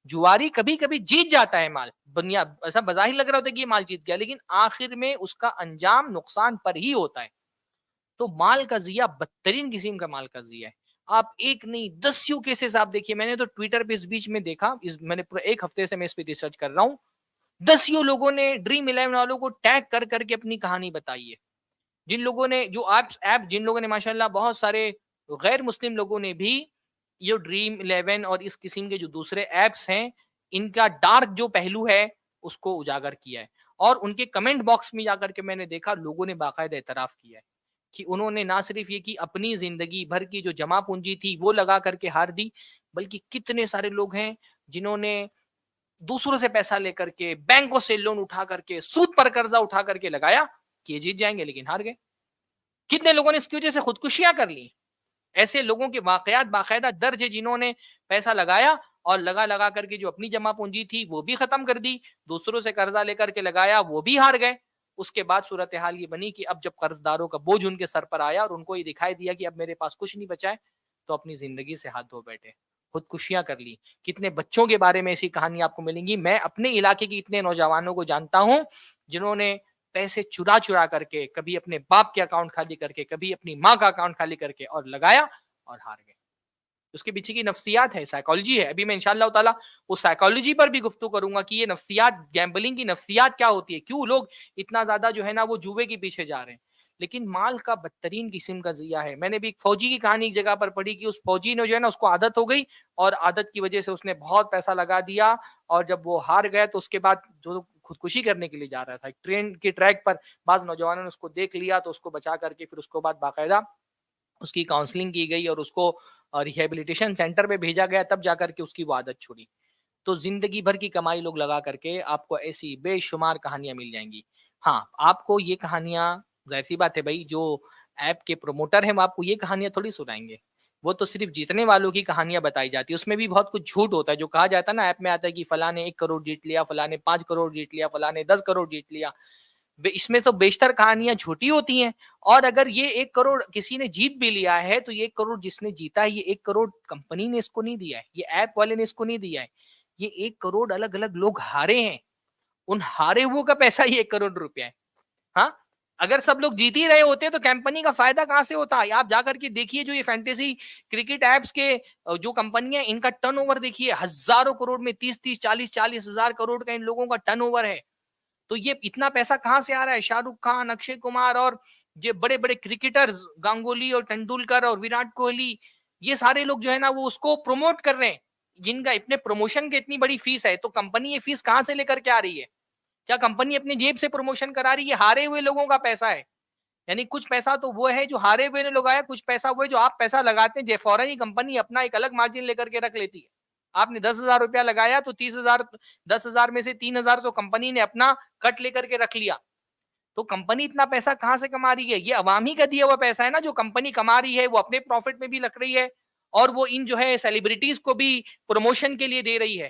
جواری کبھی کبھی جیت جاتا ہے مال، دنیا ایسا بظاہر لگ رہا ہوتا ہے کہ یہ مال جیت گیا، لیکن آخر میں اس کا انجام نقصان پر ہی ہوتا ہے. تو مال کا ضیاع بدترین قسم کا مال کا ضیاع ہے. آپ ایک نہیں دسیوں کیسز آپ دیکھیے. میں نے تو ٹویٹر پہ اس بیچ میں دیکھا، میں نے پورا ایک ہفتے سے میں اس پہ ریسرچ کر رہا ہوں، دسیوں لوگوں نے ڈریم 11 والوں کو ٹیگ کر کر کے اپنی کہانی بتائی ہے. جن لوگوں نے جو ایپ جن لوگوں نے ماشاءاللہ، بہت سارے غیر مسلم لوگوں نے بھی یہ ڈریم 11 اور اس قسم کے جو دوسرے ایپس ہیں ان کا ڈارک جو پہلو ہے اس کو اجاگر کیا ہے. اور ان کے کمنٹ باکس میں جا کر کے میں نے دیکھا لوگوں نے باقاعدہ اعتراف کیا ہے کہ انہوں نے نہ صرف یہ کہ اپنی زندگی بھر کی جو جمع پونجی تھی وہ لگا کر کے ہار دی، بلکہ کتنے سارے لوگ ہیں جنہوں نے دوسروں سے پیسہ لے کر کے، بینکوں سے لون اٹھا کر کے، سود پر قرضہ اٹھا کر کے لگایا کہ یہ جیت جائیں گے، لیکن ہار گئے. کتنے لوگوں نے اس کی وجہ سے خودکشیاں کر لی. ایسے لوگوں کے واقعات باقاعدہ درج ہے جنہوں نے پیسہ لگایا اور لگا کر کے جو اپنی جمع پونجی تھی وہ بھی ختم کر دی، دوسروں سے قرضہ لے کر کے لگایا وہ بھی ہار گئے. اس کے بعد صورتحال یہ بنی کہ اب جب قرض داروں کا بوجھ ان کے سر پر آیا اور ان کو یہ دکھائی دیا کہ اب میرے پاس کچھ نہیں بچا ہے، تو اپنی زندگی سے ہاتھ دھو بیٹھے، خودکشیاں کر لی. کتنے بچوں کے بارے میں ایسی کہانی آپ کو ملیں گی. میں اپنے علاقے کے اتنے نوجوانوں کو جانتا ہوں جنہوں نے پیسے چرا کر کے، کبھی اپنے باپ کے اکاؤنٹ خالی کر کے، کبھی اپنی ماں کا اکاؤنٹ خالی کر کے اور لگایا اور ہار گئے. اس کے پیچھے کی نفسیات ہے، سائیکالوجی ہے. ابھی میں انشاءاللہ تعالی وہ سائیکالوجی پر بھی گفتگو کروں گا کہ یہ نفسیات، گیمبلنگ کی نفسیات کیا ہوتی ہے، کیوں لوگ اتنا زیادہ جو ہے نا وہ جوے کے پیچھے جا رہے ہیں. لیکن مال کا بدترین قسم کا ضیاع ہے. میں نے بھی ایک فوجی کی کہانی ایک جگہ پر پڑھی کہ اس فوجی نے جو ہے نا اس کو عادت ہو گئی اور عادت کی وجہ سے اس نے بہت پیسہ لگا دیا، اور جب وہ ہار گیا تو اس کے بعد جو خودکشی کرنے کے لیے جا رہا تھا ایک ٹرین کے ٹریک پر، بعض نوجوانوں نے اس کو دیکھ لیا تو اس کو بچا کر کے پھر اس کو بعد باقاعدہ اس کی کاؤنسلنگ کی گئی اور اس کو ریہیبلیٹیشن سینٹر پہ بھیجا گیا، تب جا کر کے اس کی وہ عادت چھوڑی. تو زندگی بھر کی کمائی لوگ لگا کر کے آپ کو ایسی بے شمار کہانیاں مل جائیں گی. ہاں، آپ کو یہ کہانیاں، ظاہر سی بات ہے بھائی، جو ایپ کے پروموٹر ہیں وہ آپ کو یہ کہانیاں تھوڑی سنائیں گے. وہ تو صرف جیتنے والوں کی کہانیاں بتائی جاتی ہے. اس میں بھی بہت کچھ جھوٹ ہوتا ہے. جو کہا جاتا ہے نا ایپ میں آتا ہے کہ فلاں نے 1 کروڑ جیت لیا، فلاں نے 5 کروڑ جیت لیا، فلاں نے 10 کروڑ جیت لیا. اس میں تو بیشتر کہانیاں جھوٹی ہوتی ہیں. اور اگر یہ 1 کروڑ کسی نے جیت بھی لیا ہے تو یہ 1 کروڑ جس نے جیتا ہے، یہ 1 کروڑ کمپنی نے اس کو نہیں دیا ہے، یہ ایپ والے نے اس کو نہیں دیا ہے. یہ 1 کروڑ الگ الگ لوگ ہارے ہیں، ان ہارے ہوئے کا پیسہ یہ 1 کروڑ روپیہ ہے. ہاں، اگر سب لوگ جیت ہی رہے ہوتے تو کمپنی کا فائدہ کہاں سے ہوتا ہے؟ آپ جا کر کے دیکھیے جو یہ فینٹیسی کرکٹ ایپس کے جو کمپنی ہیں ان کا ٹرن اوور دیکھیے، ہزاروں کروڑ میں 30 40 ہزار کروڑ کا ان لوگوں کا ٹرن اوور ہے. تو یہ اتنا پیسہ کہاں سے آ رہا ہے؟ شاہ رخ خان، اکشے کمار اور یہ بڑے بڑے کرکٹرز گانگولی اور ٹنڈولکر اور وراٹ کوہلی، یہ سارے لوگ جو ہے نا وہ اس کو پروموٹ کر رہے ہیں، جن کا اتنے پروموشن کی اتنی بڑی فیس ہے. تو کمپنی یہ فیس کہاں سے لے کر کے آ رہی ہے؟ کیا کمپنی اپنی جیب سے پروموشن کرا رہی ہے؟ ہارے ہوئے لوگوں کا پیسہ ہے. یعنی کچھ پیسہ تو وہ ہے جو ہارے ہوئے نے لگایا، کچھ پیسہ وہ ہے جو آپ پیسہ لگاتے ہیں، فوراً ہی کمپنی اپنا ایک الگ مارجن لے کر کے رکھ لیتی ہے. آپ نے 10,000 روپیہ لگایا تو 30,000، 10,000 میں سے 3,000 تو کمپنی نے اپنا کٹ لے کر کے رکھ لیا. تو کمپنی اتنا پیسہ کہاں سے کما رہی ہے؟ یہ عوامی کا دیا ہوا پیسہ ہے نا جو کمپنی کما رہی ہے، وہ اپنے پروفٹ میں بھی رکھ رہی ہے اور وہ ان جو ہے سیلیبریٹیز کو بھی پروموشن کے لیے دے رہی ہے.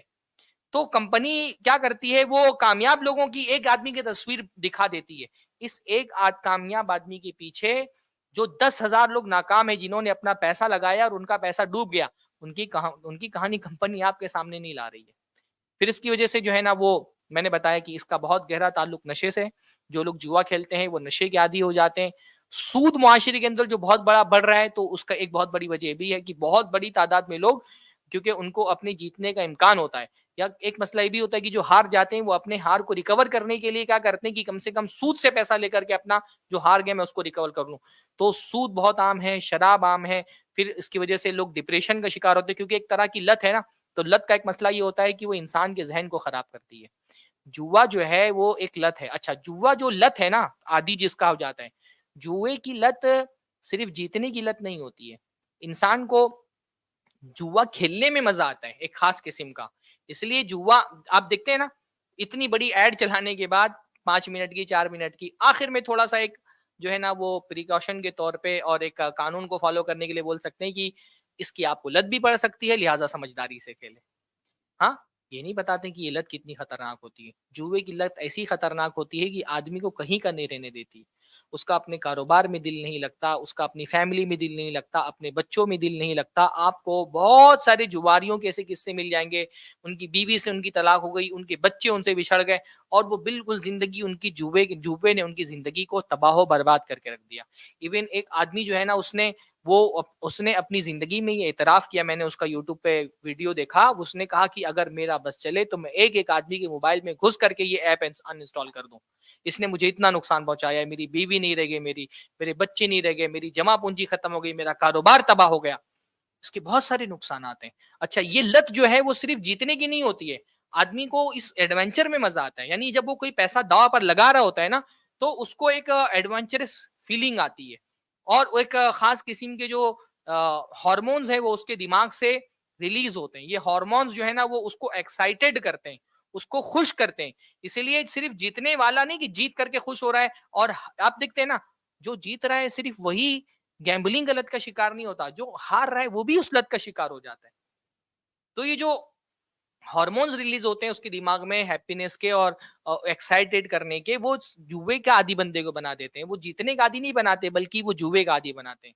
تو کمپنی کیا کرتی ہے؟ وہ کامیاب لوگوں کی ایک آدمی کی تصویر دکھا دیتی ہے. اس ایک کامیاب آدمی کے پیچھے جو 10,000 لوگ ناکام ہیں جنہوں نے اپنا پیسہ لگایا اور ان کا پیسہ ڈوب گیا، ان کی کہانی کمپنی آپ کے سامنے نہیں لا رہی ہے. پھر اس کی وجہ سے جو ہے نا وہ میں نے بتایا کہ اس کا بہت گہرا تعلق نشے سے. جو لوگ جوا کھیلتے ہیں وہ نشے کے عادی ہو جاتے ہیں. سود معاشرے کے اندر جو بہت بڑا بڑھ رہا ہے تو اس کا ایک بہت بڑی وجہ یہ بھی ہے کہ بہت بڑی تعداد میں لوگ، کیونکہ ان کو اپنے جیتنے کا امکان ہوتا ہے، یا ایک مسئلہ یہ بھی ہوتا ہے کہ جو ہار جاتے ہیں وہ اپنے ہار کو ریکور کرنے کے لیے کیا کرتے ہیں کہ کم سے کم سود سے پیسہ لے کر کے اپنا جو ہار گیا میں اس کو ریکور کر لوں. تو سود بہت عام ہے، شراب عام ہے. پھر اس کی وجہ سے لوگ ڈپریشن کا شکار ہوتے ہیں کیونکہ ایک طرح کی لت ہے نا. تو لت کا ایک مسئلہ یہ ہوتا ہے کہ وہ انسان کے ذہن کو خراب کرتی ہے. جوا جو ہے وہ ایک لت ہے. اچھا جوا جو لت ہے نا، عادی جس کا ہو جاتا ہے، جوئے کی لت صرف جیتنے کی لت نہیں ہوتی ہے. انسان کو جوا کھیلنے میں مزہ آتا ہے ایک خاص قسم کا. اس لیے جوا آپ دیکھتے ہیں نا، اتنی بڑی ایڈ چلانے کے بعد 5 منٹ کی 4 منٹ کی آخر میں تھوڑا سا ایک جو ہے نا وہ پریکاشن کے طور پہ اور ایک قانون کو فالو کرنے کے لیے بول سکتے ہیں کہ اس کی آپ کو لت بھی پڑ سکتی ہے، لہٰذا سمجھداری سے کھیلیں. ہاں، یہ نہیں بتاتے کہ یہ لت کتنی خطرناک ہوتی ہے. جوئے کی لت ایسی خطرناک ہوتی ہے کہ آدمی کو کہیں کا نہیں رہنے دیتی. اس کا اپنے کاروبار میں دل نہیں لگتا، اس کا اپنی فیملی میں دل نہیں لگتا، اپنے بچوں میں دل نہیں لگتا. آپ کو بہت سارے جواریوں کے ایسے قصے مل جائیں گے، ان کی بیوی سے ان کی طلاق ہو گئی، ان کے بچے ان سے بچھڑ گئے اور وہ بالکل زندگی ان کی جوے نے ان کی زندگی کو تباہ و برباد کر کے رکھ دیا. ایون ایک آدمی جو ہے نا اس نے اپنی زندگی میں یہ اعتراف کیا، میں نے اس کا یوٹیوب پہ ویڈیو دیکھا، اس نے کہا کہ اگر میرا بس چلے تو میں ایک آدمی کے موبائل میں گھس کر کے یہ ایپ ان انسٹال کر دوں. اس نے مجھے اتنا نقصان پہنچایا ہے، میری بیوی نہیں رہ گئی، میرے بچے نہیں رہ گئے، میری جمع پونجی ختم ہو گئی، میرا کاروبار تباہ ہو گیا. اس کے بہت سارے نقصانات ہیں. اچھا یہ لت جو ہے وہ صرف جیتنے کی نہیں ہوتی ہے، آدمی کو اس ایڈونچر میں مزہ آتا ہے. یعنی جب وہ کوئی پیسہ داؤ پر لگا رہا ہوتا ہے نا تو اس کو ایک ایڈونچرس فیلنگ آتی ہے اور ایک خاص قسم کے جو ہارمونز ہیں وہ اس کے دماغ سے ریلیز ہوتے ہیں. یہ ہارمونز جو ہے نا وہ اس کو ایکسائٹیڈ کرتے ہیں، اس کو خوش کرتے ہیں. اسی لیے صرف جیتنے والا نہیں کہ جیت کر کے خوش ہو رہا ہے، اور آپ دیکھتے ہیں نا جو جیت رہا ہے صرف وہی گیمبلنگ کا لت کا شکار نہیں ہوتا، جو ہار رہا ہے وہ بھی اس لت کا شکار ہو جاتا ہے. تو یہ جو ہارمونز ریلیز ہوتے ہیں اس کے دماغ میں ہیپینس کے اور ایکسائٹیڈ کرنے کے، وہ جوئے کا عادی بندے کو بنا دیتے ہیں. وہ جیتنے کا عادی نہیں بناتے بلکہ وہ جوئے کا عادی بناتے ہیں.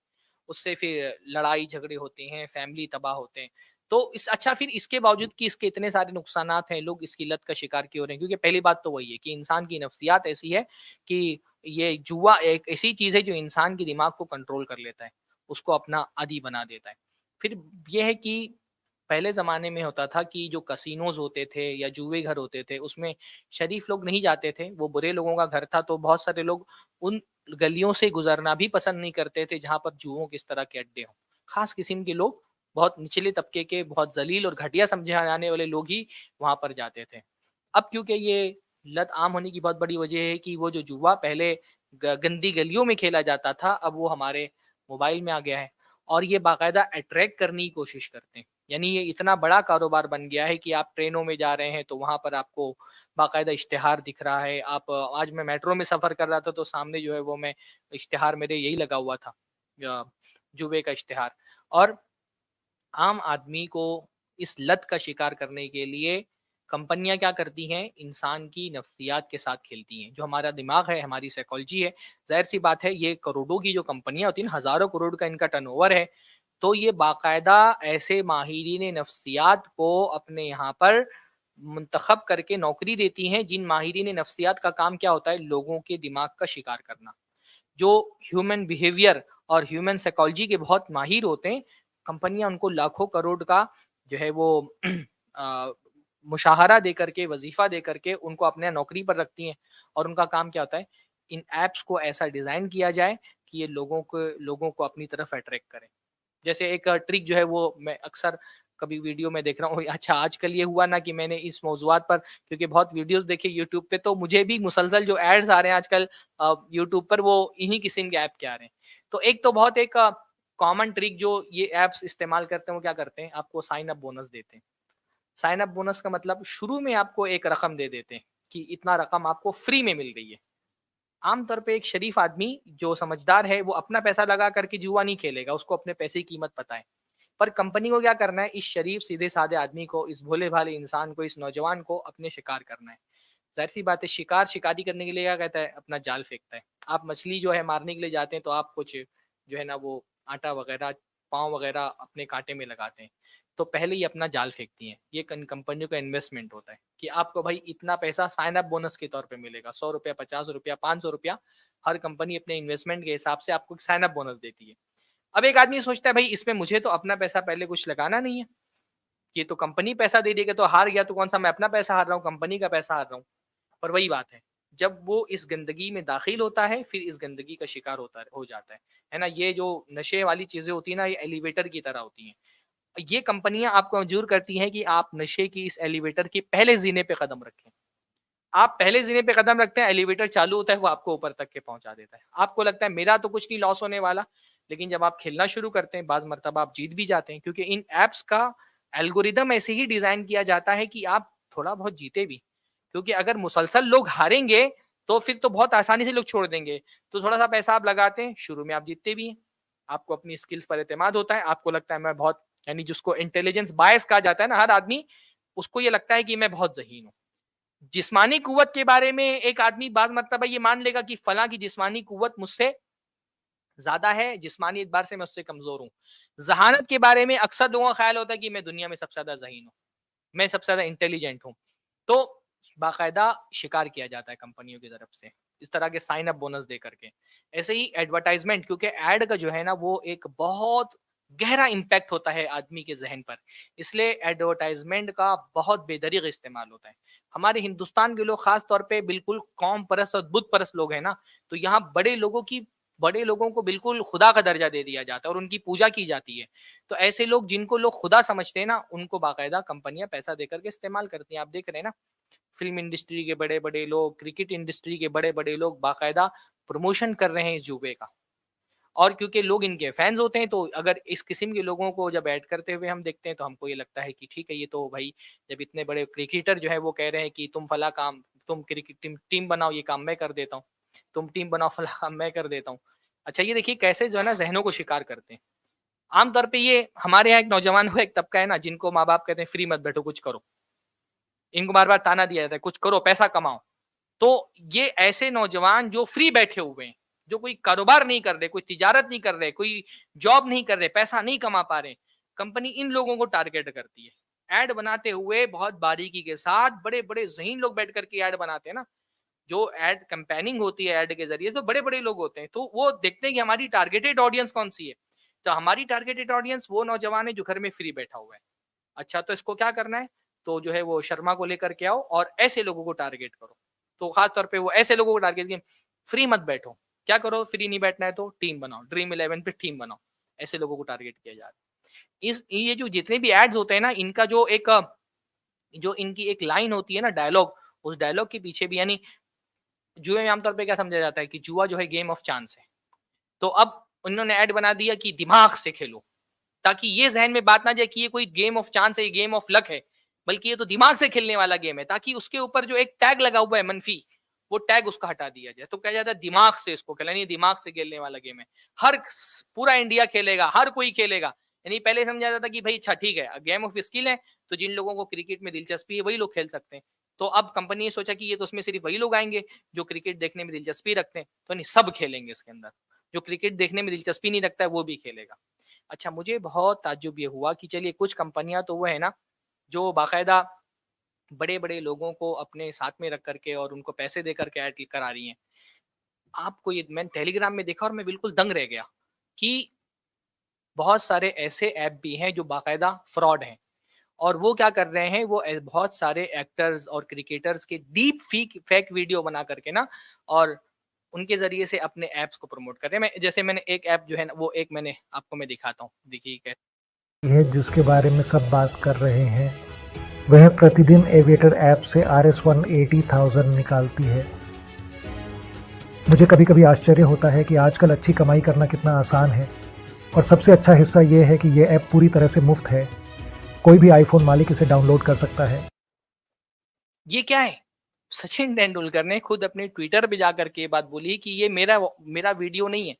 اس سے پھر لڑائی جھگڑے ہوتے ہیں، فیملی تباہ ہوتے ہیں. تو اچھا پھر اس کے باوجود کہ اس کے اتنے سارے نقصانات ہیں، لوگ اس کی لت کا شکار کیوں ہو رہے ہیں؟ کیونکہ پہلی بات تو وہی ہے کہ انسان کی نفسیات ایسی ہے کہ یہ جوا ایک ایسی چیز ہے جو انسان کے دماغ کو کنٹرول کر لیتا ہے، اس کو اپنا عادی بنا دیتا ہے. پھر یہ ہے کہ پہلے زمانے میں ہوتا تھا کہ جو کسینوز ہوتے تھے یا جوئے گھر ہوتے تھے اس میں شریف لوگ نہیں جاتے تھے، وہ برے لوگوں کا گھر تھا. تو بہت سارے لوگ ان گلیوں سے گزرنا بھی پسند نہیں کرتے تھے جہاں پر جوؤں کس طرح کے اڈے ہوں. خاص قسم کے لوگ، بہت نچلے طبقے کے، بہت ذلیل اور گھٹیا سمجھے جانے والے لوگ ہی وہاں پر جاتے تھے. اب کیونکہ یہ لت عام ہونے کی بہت بڑی وجہ ہے کہ وہ جو جوا پہلے گندی گلیوں میں کھیلا جاتا تھا اب وہ ہمارے موبائل میں آ گیا ہے اور یہ باقاعدہ اٹریکٹ کرنے کی کوشش کرتے ہیں. یعنی یہ اتنا بڑا کاروبار بن گیا ہے کہ آپ ٹرینوں میں جا رہے ہیں تو وہاں پر آپ کو باقاعدہ اشتہار دکھ رہا ہے. آپ آج میں میٹرو میں سفر کر رہا تھا تو سامنے جو ہے وہ میں اشتہار میرے یہی لگا ہوا تھا، جوے کا اشتہار. اور عام آدمی کو اس لت کا شکار کرنے کے لیے کمپنیاں کیا کرتی ہیں؟ انسان کی نفسیات کے ساتھ کھیلتی ہیں. جو ہمارا دماغ ہے، ہماری سائیکالوجی ہے، ظاہر سی بات ہے یہ کروڑوں کی جو کمپنیاں ہوتی ہیں، ہزاروں کروڑ کا ان کا ٹرن اوور ہے. تو یہ باقاعدہ ایسے ماہرین نفسیات کو اپنے یہاں پر منتخب کر کے نوکری دیتی ہیں جن ماہرین نفسیات کا کام کیا ہوتا ہے؟ لوگوں کے دماغ کا شکار کرنا. جو ہیومن بیہیویئر اور ہیومن سائیکالوجی کے بہت ماہر ہوتے ہیں، کمپنیاں ان کو لاکھوں کروڑ کا جو ہے وہ مشاہرہ دے کر کے، وظیفہ دے کر کے ان کو اپنے نوکری پر رکھتی ہیں. اور ان کا کام کیا ہوتا ہے؟ ان ایپس کو ایسا ڈیزائن کیا جائے کہ یہ لوگوں کو اپنی طرف اٹریکٹ کریں. جیسے ایک ٹرک جو ہے وہ میں اکثر کبھی ویڈیو میں دیکھ رہا ہوں. اچھا آج کل یہ ہوا نا کہ میں نے اس موضوعات پر کیونکہ بہت ویڈیوز دیکھے یوٹیوب پہ، تو مجھے بھی مسلسل جو ایڈز آ رہے ہیں آج کل یوٹیوب پر، وہ انہی قسم کے ایپ کے آ رہے ہیں. تو ایک تو بہت ایک کامن ٹرک جو یہ ایپس استعمال کرتے ہیں، وہ کیا کرتے ہیں؟ آپ کو سائن اپ بونس دیتے ہیں. سائن اپ بونس کا مطلب شروع میں آپ کو ایک رقم دے دیتے ہیں کہ اتنا رقم آپ کو فری میں مل گئی ہے. عام طور پہ ایک شریف آدمی جو سمجھدار ہے وہ اپنا پیسہ لگا کر کے جوا نہیں کھیلے گا، اس کو اپنے پیسے کی قیمت پتہ ہے. پر کمپنی کو کیا کرنا ہے؟ اس شریف سیدھے سادے آدمی کو، اس بھولے بھالے انسان کو، اس نوجوان کو اپنے شکار کرنا ہے. ظاہر سی بات ہے، شکاری کرنے کے لیے کیا کہتا ہے؟ اپنا جال پھینکتا ہے. آپ مچھلی جو ہے مارنے کے لیے جاتے ہیں تو آپ کچھ جو ہے نا وہ آٹا وغیرہ، پاؤں وغیرہ اپنے کانٹے میں لگاتے ہیں. تو پہلے ہی اپنا جال پھینکتی ہیں. یہ کمپنیوں کا انویسٹمنٹ ہوتا ہے کہ آپ کو بھائی اتنا پیسہ سائن اپ بونس کے طور پہ ملے گا، 100 روپیہ، 50 روپیہ، 500 روپیہ. ہر کمپنی اپنے انویسٹمنٹ کے حساب سے آپ کو سائن اپ بونس دیتی ہے. اب ایک آدمی سوچتا ہے بھائی اس میں مجھے تو اپنا پیسہ پہلے کچھ لگانا نہیں ہے، یہ تو کمپنی پیسہ دے دے گا، تو ہار گیا تو کون سا میں اپنا پیسہ ہار رہا ہوں، کمپنی کا پیسہ ہار رہا ہوں. پر وہی بات ہے، جب وہ اس گندگی میں داخل ہوتا ہے پھر اس گندگی کا شکار ہو جاتا ہے نا. یہ جو نشے والی چیزیں ہوتی ہیں نا، یہ ایلیویٹر کی طرح ہوتی ہیں. یہ کمپنیاں آپ کو مجبور کرتی ہیں کہ آپ نشے کی اس ایلیویٹر کے پہلے زینے پہ قدم رکھیں. آپ پہلے زینے پہ قدم رکھتے ہیں، ایلیویٹر چالو ہوتا ہے، وہ آپ کو اوپر تک کے پہنچا دیتا ہے. آپ کو لگتا ہے میرا تو کچھ نہیں لاس ہونے والا، لیکن جب آپ کھیلنا شروع کرتے ہیں بعض مرتبہ آپ جیت بھی جاتے ہیں، کیونکہ ان ایپس کا الگوریدم ایسے ہی ڈیزائن کیا جاتا ہے کہ آپ تھوڑا بہت جیتے بھی. کیونکہ اگر مسلسل لوگ ہاریں گے تو پھر تو بہت آسانی سے لوگ چھوڑ دیں گے. تو تھوڑا سا پیسہ آپ لگاتے ہیں، شروع میں آپ جیتتے بھی ہیں، آپ کو اپنی اسکلز پر اعتماد ہوتا ہے، آپ کو لگتا ہے میں بہت، یعنی جس کو انٹیلیجنس بائس کہا جاتا ہے نا، ہر آدمی اس کو یہ لگتا ہے کہ میں بہت ذہین ہوں. جسمانی قوت کے بارے میں ایک آدمی بعض مرتبہ یہ مان لے گا کہ فلاں کی جسمانی قوت مجھ سے زیادہ ہے، جسمانی اعتبار سے میں اس سے کمزور ہوں. ذہانت کے بارے میں اکثر لوگوں کا خیال ہوتا ہے کہ میں دنیا میں سب سے زیادہ ذہین ہوں، میں سب سے زیادہ انٹیلیجنٹ ہوں. تو باقاعدہ شکار کیا جاتا ہے کمپنیوں کی طرف سے اس طرح کے سائن اپ بونس دے کر کے. ایسے ہی ایڈورٹائزمنٹ، کیونکہ ایڈ کا جو ہے نا وہ ایک بہت گہرا امپیکٹ ہوتا ہے آدمی کے ذہن پر، اس لیے ایڈورٹائزمنٹ کا بہت بے دریغ استعمال ہوتا ہے. ہمارے ہندوستان کے لوگ خاص طور پہ بالکل قوم پرست اور بت پرست لوگ ہیں نا، تو یہاں بڑے لوگوں کو بالکل خدا کا درجہ دے دیا جاتا ہے اور ان کی پوجا کی جاتی ہے. تو ایسے لوگ جن کو لوگ خدا سمجھتے ہیں نا، ان کو باقاعدہ کمپنیاں پیسہ دے کر کے استعمال کرتی ہیں. آپ دیکھ رہے ہیں نا، فلم انڈسٹری کے بڑے بڑے لوگ، کرکٹ انڈسٹری کے بڑے بڑے لوگ باقاعدہ پروموشن کر رہے ہیں اس جوبے کا. اور کیونکہ لوگ ان کے فینز ہوتے ہیں، تو اگر اس قسم کے لوگوں کو جب ایڈ کرتے ہوئے ہم دیکھتے ہیں تو ہم کو یہ لگتا ہے کہ ٹھیک ہے، یہ تو بھائی جب اتنے بڑے کرکٹر جو ہے وہ کہہ رہے ہیں کہ تم فلاں کام، تم کرکٹ ٹیم بناؤ، یہ کام میں کر دیتا ہوں، تم ٹیم بناؤ، فلاں کام میں کر دیتا ہوں. اچھا یہ دیکھیے کیسے جو ہے نا ذہنوں کو شکار کرتے ہیں. عام طور پہ یہ ہمارے یہاں ایک نوجوان ہو، ایک طبقہ ہے نا جن کو ماں باپ کہتے ہیں فری مت بیٹھو، کچھ کرو. ان کو بار بار تانا دیا جاتا ہے کچھ کرو، پیسہ کماؤ. تو یہ ایسے نوجوان جو فری بیٹھے ہوئے ہیں، جو کوئی کاروبار نہیں کر رہے، کوئی تجارت نہیں کر رہے، کوئی جاب نہیں کر رہے، پیسہ نہیں کما پا رہے، کمپنی ان لوگوں کو ٹارگیٹ کرتی ہے. ایڈ بناتے ہوئے بہت باریکی کے ساتھ، بڑے بڑے ذہین لوگ بیٹھ کر کے ایڈ بناتے ہیں نا، جو ایڈ کمپیننگ ہوتی ہے ایڈ کے ذریعے، تو بڑے بڑے لوگ ہوتے ہیں، تو وہ دیکھتے ہیں کہ ہماری ٹارگیٹڈ آڈینس کون سی ہے. تو ہماری ٹارگیٹڈ آڈینس وہ نوجوان ہے جو گھر میں فری بیٹھا ہوا ہے. اچھا تو اس کو کیا کرنا ہے؟ تو جو ہے وہ شرما کو لے کر کے آؤ اور ایسے لوگوں کو ٹارگیٹ کرو. تو خاص طور پہ وہ ایسے لوگوں کو ٹارگیٹ کیا، فری مت بیٹھو. کیا کرو؟ فری نہیں بیٹھنا ہے تو ٹیم بناؤ، ڈریم 11 پہ ٹیم بناؤ. ایسے لوگوں کو ٹارگیٹ کیا جاتا ہے. یہ جو جتنے بھی ایڈز ہوتے ہیں نا، ان کا جو ان کی ایک لائن ہوتی ہے نا، ڈائلگ، اس ڈائلگ کے پیچھے بھی، یعنی جوئے میں عام طور پہ کیا سمجھا جاتا ہے کہ جوا جو ہے گیم آف چانس ہے. تو اب انہوں نے ایڈ بنا دیا کہ دماغ سے کھیلو، تاکہ یہ ذہن میں بات نہ جائے کہ یہ کوئی گیم آف چانس ہے، یہ گیم آف لک ہے، بلکہ یہ تو دماغ سے کھیلنے والا گیم ہے. تاکہ اس کے اوپر جو ایک ٹیگ لگا ہوا ہے منفی، وہ ٹیگ اس کا ہٹا دیا جائے. تو کہا جاتا ہے دماغ سے اس کو کھیلنا، نہیں دماغ سے کھیلنے والا گیم ہے. پورا انڈیا کھیلے گا، ہر کوئی کھیلے گا. یعنی پہلے سمجھا جاتا کہ بھائی اچھا ٹھیک ہے، گیم آف اسکل ہے، تو جن لوگوں کو کرکٹ میں دلچسپی ہے وہی لوگ کھیل سکتے ہیں. تو اب کمپنی نے سوچا کہ یہ تو اس میں صرف وہی لوگ آئیں گے جو کرکٹ دیکھنے میں دلچسپی رکھتے ہیں، تو نہیں، سب کھیلیں گے اس کے اندر. جو کرکٹ دیکھنے میں دلچسپی نہیں رکھتا ہے وہ بھی کھیلے گا. اچھا مجھے بہت تعجب یہ ہوا کہ چلیے کچھ کمپنیاں تو وہ ہے نا جو باقاعدہ بڑے بڑے لوگوں کو اپنے ساتھ میں رکھ کر کے اور ان کو پیسے دے کر کے ایڈ کرا رہی ہیں. آپ کو یہ میں ٹیلی گرام میں دیکھا اور میں بالکل دنگ رہ گیا کہ بہت سارے ایسے ایپ بھی ہیں جو باقاعدہ فراڈ ہیں، اور وہ کیا کر رہے ہیں، وہ بہت سارے ایکٹرز اور کرکٹرز کے ڈیپ فیک ویڈیو بنا کر کے نا، اور ان کے ذریعے سے اپنے ایپس کو پروموٹ کر رہے ہیں. جیسے میں نے ایک ایپ جو ہے نا، وہ ایک میں نے آپ کو میں دکھاتا ہوں، دیکھیے کیسے ہے جس کے بارے میں سب بات کر رہے ہیں. وہ پرتی دن ایویٹر ایپ سے RS-180,000 نکالتی ہے. مجھے کبھی کبھی آشچریہ ہوتا ہے کہ آج کل اچھی کمائی کرنا کتنا آسان ہے، اور سب سے اچھا حصہ یہ ہے کہ یہ ایپ پوری طرح سے مفت ہے. کوئی بھی آئی فون مالک اسے ڈاؤن لوڈ کر سکتا ہے. یہ کیا ہے؟ سچن تینڈولکر نے خود اپنے ٹویٹر پہ جا کر کے یہ بات بولی کہ یہ میرا ویڈیو نہیں ہے.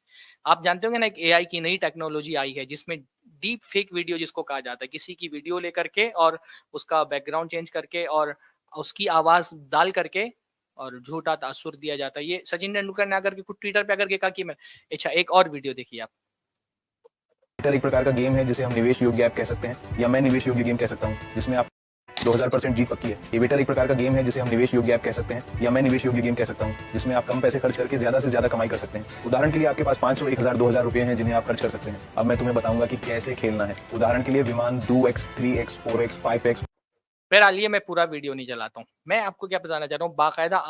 آپ جانتے ہوں گے نا، ایک AI کی نئی ٹیکنالوجی آئی ہے جس میں ڈیپ فیک ویڈیو جس کو کہا جاتا ہے، کسی کی ویڈیو لے کر کے اور اس کا بیک گراؤنڈ چینج کر کے اور اس کی آواز ڈال کر کے اور جھوٹا تاثر دیا جاتا ہے. یہ سچن تینڈولکر نے اگر خود ٹویٹر پہ اگر کے کہا کہ میں اچھا ایک اور ویڈیو دیکھیے آپ. ایک پرکار کا گیم ہے جسے ہم نویش یوگیہ ایپ کہہ سکتے ہیں، یا میں نویش یوگیہ گیم کہہ سکتا ہوں، جس میں آپ 2000% جیت پکی ہے. ایویٹر ایک پرکار کا گیم ہے جسے ہم نویش یوگیہ ایپ کہہ سکتے ہیں، یا میں نویش یوگیہ گیم کہہ سکتا ہوں، جس میں آپ کم پیسے خرچ کر کے زیادہ سے زیادہ کمائی کر سکتے ہیں. ادہرن کے لیے آپ کے پاس 500، 1000، 2000 روپے ہیں جنہیں آپ خرچ کر سکتے ہیں. اب میں تمہیں بتاؤں گا کہ کیسے کھیلنا ہے. ادہرن کے لیے ومان 2x، 3x، 4x، 5x. بہرحال یہ میں پورا ویڈیو نہیں چلاتا ہوں. میں آپ کو کیا بتانا چاہ رہا ہوں، باقاعدہ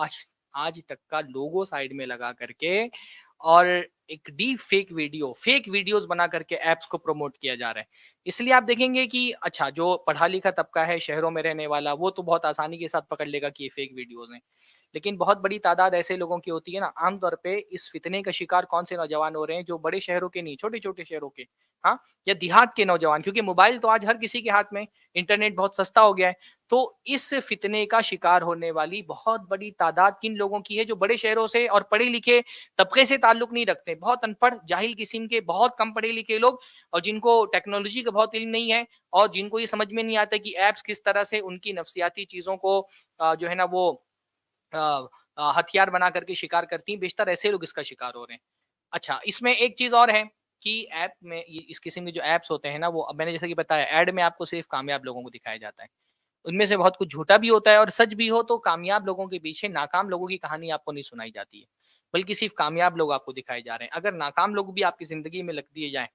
آج تک کا لوگو سائڈ میں لگا کر کے اور ایک ڈیپ فیک ویڈیوز بنا کر کے ایپس کو پروموٹ کیا جا رہا ہے. اس لیے آپ دیکھیں گے کہ اچھا جو پڑھا لکھا طبقہ ہے شہروں میں رہنے والا، وہ تو بہت آسانی کے ساتھ پکڑ لے گا کہ یہ فیک ویڈیوز ہیں، لیکن بہت بڑی تعداد ایسے لوگوں کی ہوتی ہے نا. عام طور پہ اس فتنے کا شکار کون سے نوجوان ہو رہے ہیں؟ جو بڑے شہروں کے نہیں، چھوٹے چھوٹے شہروں کے، ہاں، یا دیہات کے نوجوان، کیونکہ موبائل تو آج ہر کسی کے ہاتھ میں، انٹرنیٹ بہت سستا ہو گیا ہے. تو اس فتنے کا شکار ہونے والی بہت بڑی تعداد کن لوگوں کی ہے؟ جو بڑے شہروں سے اور پڑھے لکھے طبقے سے تعلق نہیں رکھتے، بہت ان پڑھ جاہل قسم کے، بہت کم پڑھے لکھے لوگ، اور جن کو ٹیکنالوجی کا بہت علم نہیں ہے، اور جن کو یہ سمجھ میں نہیں آتا کہ ایپس کس طرح سے ان کی نفسیاتی چیزوں کو جو ہے نا وہ ہتھیار بنا کر کے شکار کرتی ہیں. بیشتر ایسے لوگ اس کا شکار ہو رہے ہیں. اچھا، اس میں ایک چیز اور ہے کہ ایپ میں اس قسم کے جو ایپس ہوتے ہیں نا، وہ میں نے جیسے کہ بتایا، ایڈ میں آپ کو صرف کامیاب لوگوں کو دکھایا جاتا ہے. ان میں سے بہت کچھ جھوٹا بھی ہوتا ہے، اور سچ بھی ہو تو کامیاب لوگوں کے پیچھے ناکام لوگوں کی کہانی آپ کو نہیں سنائی جاتی ہے، بلکہ صرف کامیاب لوگ آپ کو دکھائے جا رہے ہیں. اگر ناکام لوگ بھی آپ کی زندگی میں لگ دیے جائیں،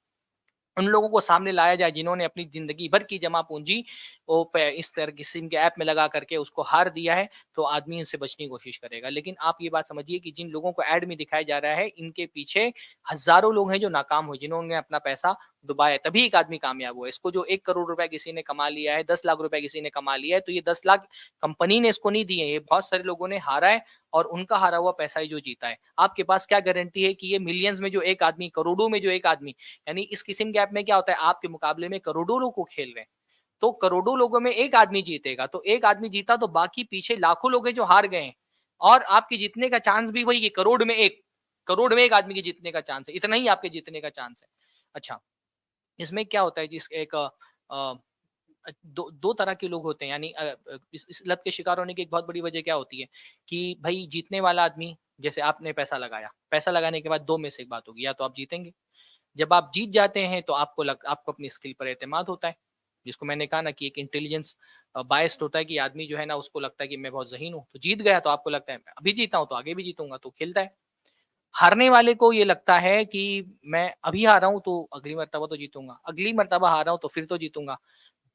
ان لوگوں کو سامنے لایا جائے جنہوں نے اپنی زندگی بھر کی جمع پونجی وہ اس طرح قسم کے ایپ میں لگا کر کے اس کو ہار دیا ہے، تو آدمی ان سے بچنے کی کوشش کرے گا. لیکن آپ یہ بات سمجھیے کہ جن لوگوں کو ایڈ میں دکھایا جا رہا ہے، ان کے پیچھے ہزاروں لوگ ہیں جو ناکام ہوئے، جنہوں نے اپنا پیسہ ڈبایا، تبھی ایک آدمی کامیاب ہوا. اس کو جو 1 کروڑ روپے کسی نے کما لیا ہے، 10 لاکھ روپے کسی نے کما لیا ہے، تو یہ 10 لاکھ کمپنی نے اس کو نہیں دیے، یہ بہت سارے لوگوں نے ہارا ہے، اور ان کا ہارا ہوا پیسہ ہی جو جیتا ہے. آپ کے پاس کیا گارنٹی ہے کہ یہ ملینز میں جو ایک آدمی، کروڑوں میں جو ایک آدمی، یعنی اس قسم کے ایپ میں کیا ہوتا ہے، آپ کے مقابلے میں کروڑوں لوگ کو کھیل رہے ہیں، تو کروڑوں لوگوں میں ایک آدمی جیتے گا، تو ایک آدمی جیتا تو باقی پیچھے لاکھوں لوگ ہیں جو ہار گئے ہیں، اور آپ کے جیتنے کا چانس بھی وہی کہ کروڑ میں ایک آدمی کے جیتنے کا چانس ہے، اتنا ہی آپ کے جیتنے کا چانس ہے. اچھا، اس میں کیا ہوتا ہے، جس ایک دو طرح کے لوگ ہوتے ہیں. یعنی اس لت کے شکار ہونے کی ایک بہت بڑی وجہ کیا ہوتی ہے کہ بھائی جیتنے والا آدمی، جیسے آپ نے پیسہ لگایا، پیسہ لگانے کے بعد دو میں سے ایک بات ہوگی، یا تو آپ جیتیں گے. جب آپ جیت جاتے ہیں تو آپ کو اپنی اسکل پر اعتماد ہوتا ہے، جس کو میں نے کہا نا کہ ایک انٹیلیجنس بائسڈ ہوتا ہے کہ آدمی جو ہے نا اس کو لگتا ہے کہ میں بہت ذہین ہوں، تو جیت گیا تو آپ کو لگتا ہے میں ابھی جیتا ہوں تو آگے بھی جیتوں گا، تو کھیلتا ہے. ہارنے والے کو یہ لگتا ہے کہ میں ابھی ہارا ہوں تو اگلی مرتبہ تو جیتوں گا، اگلی مرتبہ ہارا ہوں تو پھر تو جیتوں گا.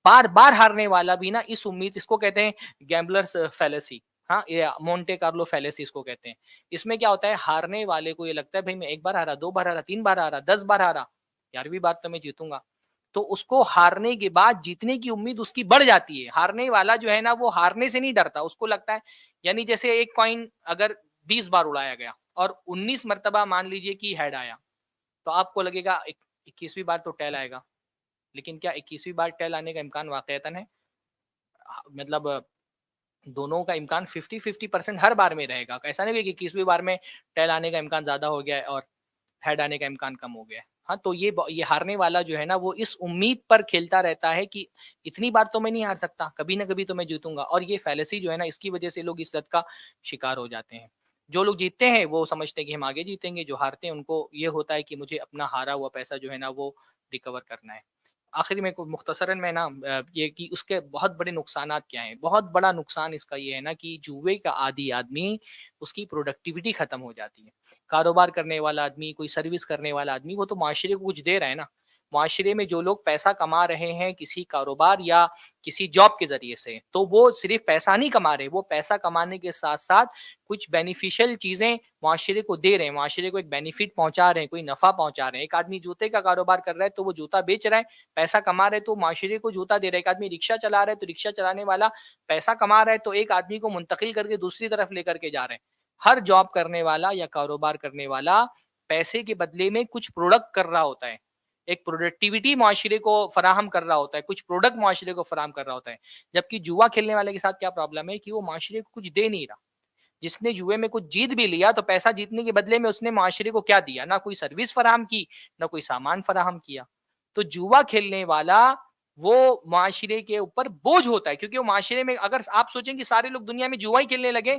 بار بار ہارنے والا بھی نا اس امید، اس کو کہتے ہیں گیمبلرز فیلیسی، ہاں، یہ مونٹے کارلو فیلیسی اس کو کہتے ہیں. اس میں کیا ہوتا ہے، ہارنے والے کو یہ لگتا ہے بھائی میں ایک بار ہارا، 2 بار ہارا، 3 بار ہارا، 10 بار ہارا، 11ویں بار تو میں جیتوں گا. تو اس کو ہارنے کے بعد جیتنے کی امید اس کی بڑھ جاتی ہے. ہارنے والا جو ہے نا وہ ہارنے سے نہیں ڈرتا، اس کو لگتا ہے، یعنی جیسے ایک کوائن اگر 20 بار اڑایا گیا اور 19 مرتبہ مان لیجئے کہ ہیڈ آیا، تو آپ کو لگے گا 21ویں بار تو ٹیل آئے گا. لیکن کیا 21ویں بار ٹیل آنے کا امکان واقعتاً ہے؟ مطلب دونوں کا امکان 50-50% ہر بار میں رہے گا. ایسا نہیں کہ 21ویں بار میں ٹیل آنے کا امکان زیادہ ہو گیا ہے اور ہیڈ آنے کا امکان کم ہو گیا ہے. ہاں، تو یہ ہارنے والا جو ہے نا وہ اس امید پر کھیلتا رہتا ہے کہ اتنی بار تو میں نہیں ہار سکتا، کبھی نہ کبھی تو میں جیتوں گا. اور یہ فیلیسی جو ہے نا، اس کی وجہ سے لوگ اس لت کا شکار ہو جاتے ہیں. جو لوگ جیتتے ہیں وہ سمجھتے ہیں کہ ہم آگے جیتیں گے، جو ہارتے ہیں ان کو یہ ہوتا ہے کہ مجھے اپنا ہارا ہوا پیسہ جو ہے نا وہ ریکور کرنا ہے. آخر میں مختصراً میں نا یہ کہ اس کے بہت بڑے نقصانات کیا ہیں. بہت بڑا نقصان اس کا یہ ہے نا کہ جوئے کا عادی آدمی اس کی پروڈکٹیوٹی ختم ہو جاتی ہے. کاروبار کرنے والا آدمی، کوئی سروس کرنے والا آدمی، وہ تو معاشرے کو کچھ دے رہا ہے نا. معاشرے میں جو لوگ پیسہ کما رہے ہیں کسی کاروبار یا کسی جاب کے ذریعے سے، تو وہ صرف پیسہ نہیں کما رہے، وہ پیسہ کمانے کے ساتھ ساتھ کچھ بینیفیشل چیزیں معاشرے کو دے رہے ہیں، معاشرے کو ایک بینیفٹ پہنچا رہے ہیں، کوئی نفع پہنچا رہے ہیں. ایک آدمی جوتے کا کاروبار کر رہا ہے تو وہ جوتا بیچ رہا ہے، پیسہ کما رہے تو معاشرے کو جوتا دے رہا ہے. ایک آدمی رکشہ چلا رہا ہے تو رکشہ چلانے والا پیسہ کما رہا ہے تو ایک آدمی کو منتقل کر کے دوسری طرف لے کر کے جا رہے ہیں. ہر جاب کرنے والا یا کاروبار کرنے والا پیسے کے بدلے میں کچھ پروڈکٹ کر رہا ہوتا ہے، ایک پروڈکٹیوٹی معاشرے کو فراہم کر رہا ہوتا ہے، کچھ پروڈکٹ معاشرے کو فراہم کر رہا ہوتا ہے. جبکہ جوا کھیلنے والے کے ساتھ کیا پرابلم ہے کہ وہ معاشرے کو کچھ دے نہیں رہا. جس نے جوئے میں کچھ جیت بھی لیا تو پیسہ جیتنے کے بدلے میں اس نے معاشرے کو کیا دیا؟ نہ کوئی سروس فراہم کی، نہ کوئی سامان فراہم کیا. تو جوا کھیلنے والا وہ معاشرے کے اوپر بوجھ ہوتا ہے، کیونکہ وہ معاشرے میں اگر آپ سوچیں کہ سارے لوگ دنیا میں جوا ہی کھیلنے لگے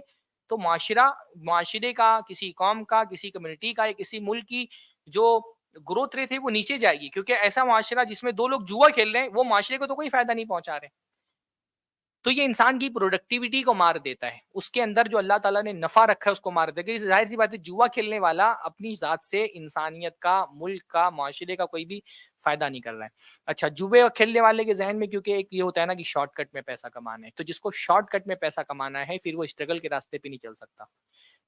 تو معاشرے کا، کسی قوم کا، کسی کمیونٹی کا یا کسی ملک کی جو گروتھ ریٹ ہے وہ نیچے جائے گی. کیونکہ ایسا معاشرہ جس میں 2 لوگ جوا کھیل رہے ہیں وہ معاشرے کو تو کوئی فائدہ نہیں پہنچا رہے. تو یہ انسان کی پروڈکٹیوٹی کو مار دیتا ہے، اس کے اندر جو اللہ تعالیٰ نے نفع رکھا ہے اس کو مار دیتا ہے. کیونکہ ظاہر سی بات ہے جوا کھیلنے والا اپنی ذات سے انسانیت کا، ملک کا، معاشرے کا کوئی بھی فائدہ نہیں کر رہا ہے. اچھا، جوئے کھیلنے والے کے ذہن میں کیونکہ ایک یہ ہوتا ہے نا کہ شارٹ کٹ میں پیسہ کمانا ہے، تو جس کو شارٹ کٹ میں پیسہ کمانا ہے پھر وہ اسٹرگل کے راستے پہ نہیں چل سکتا.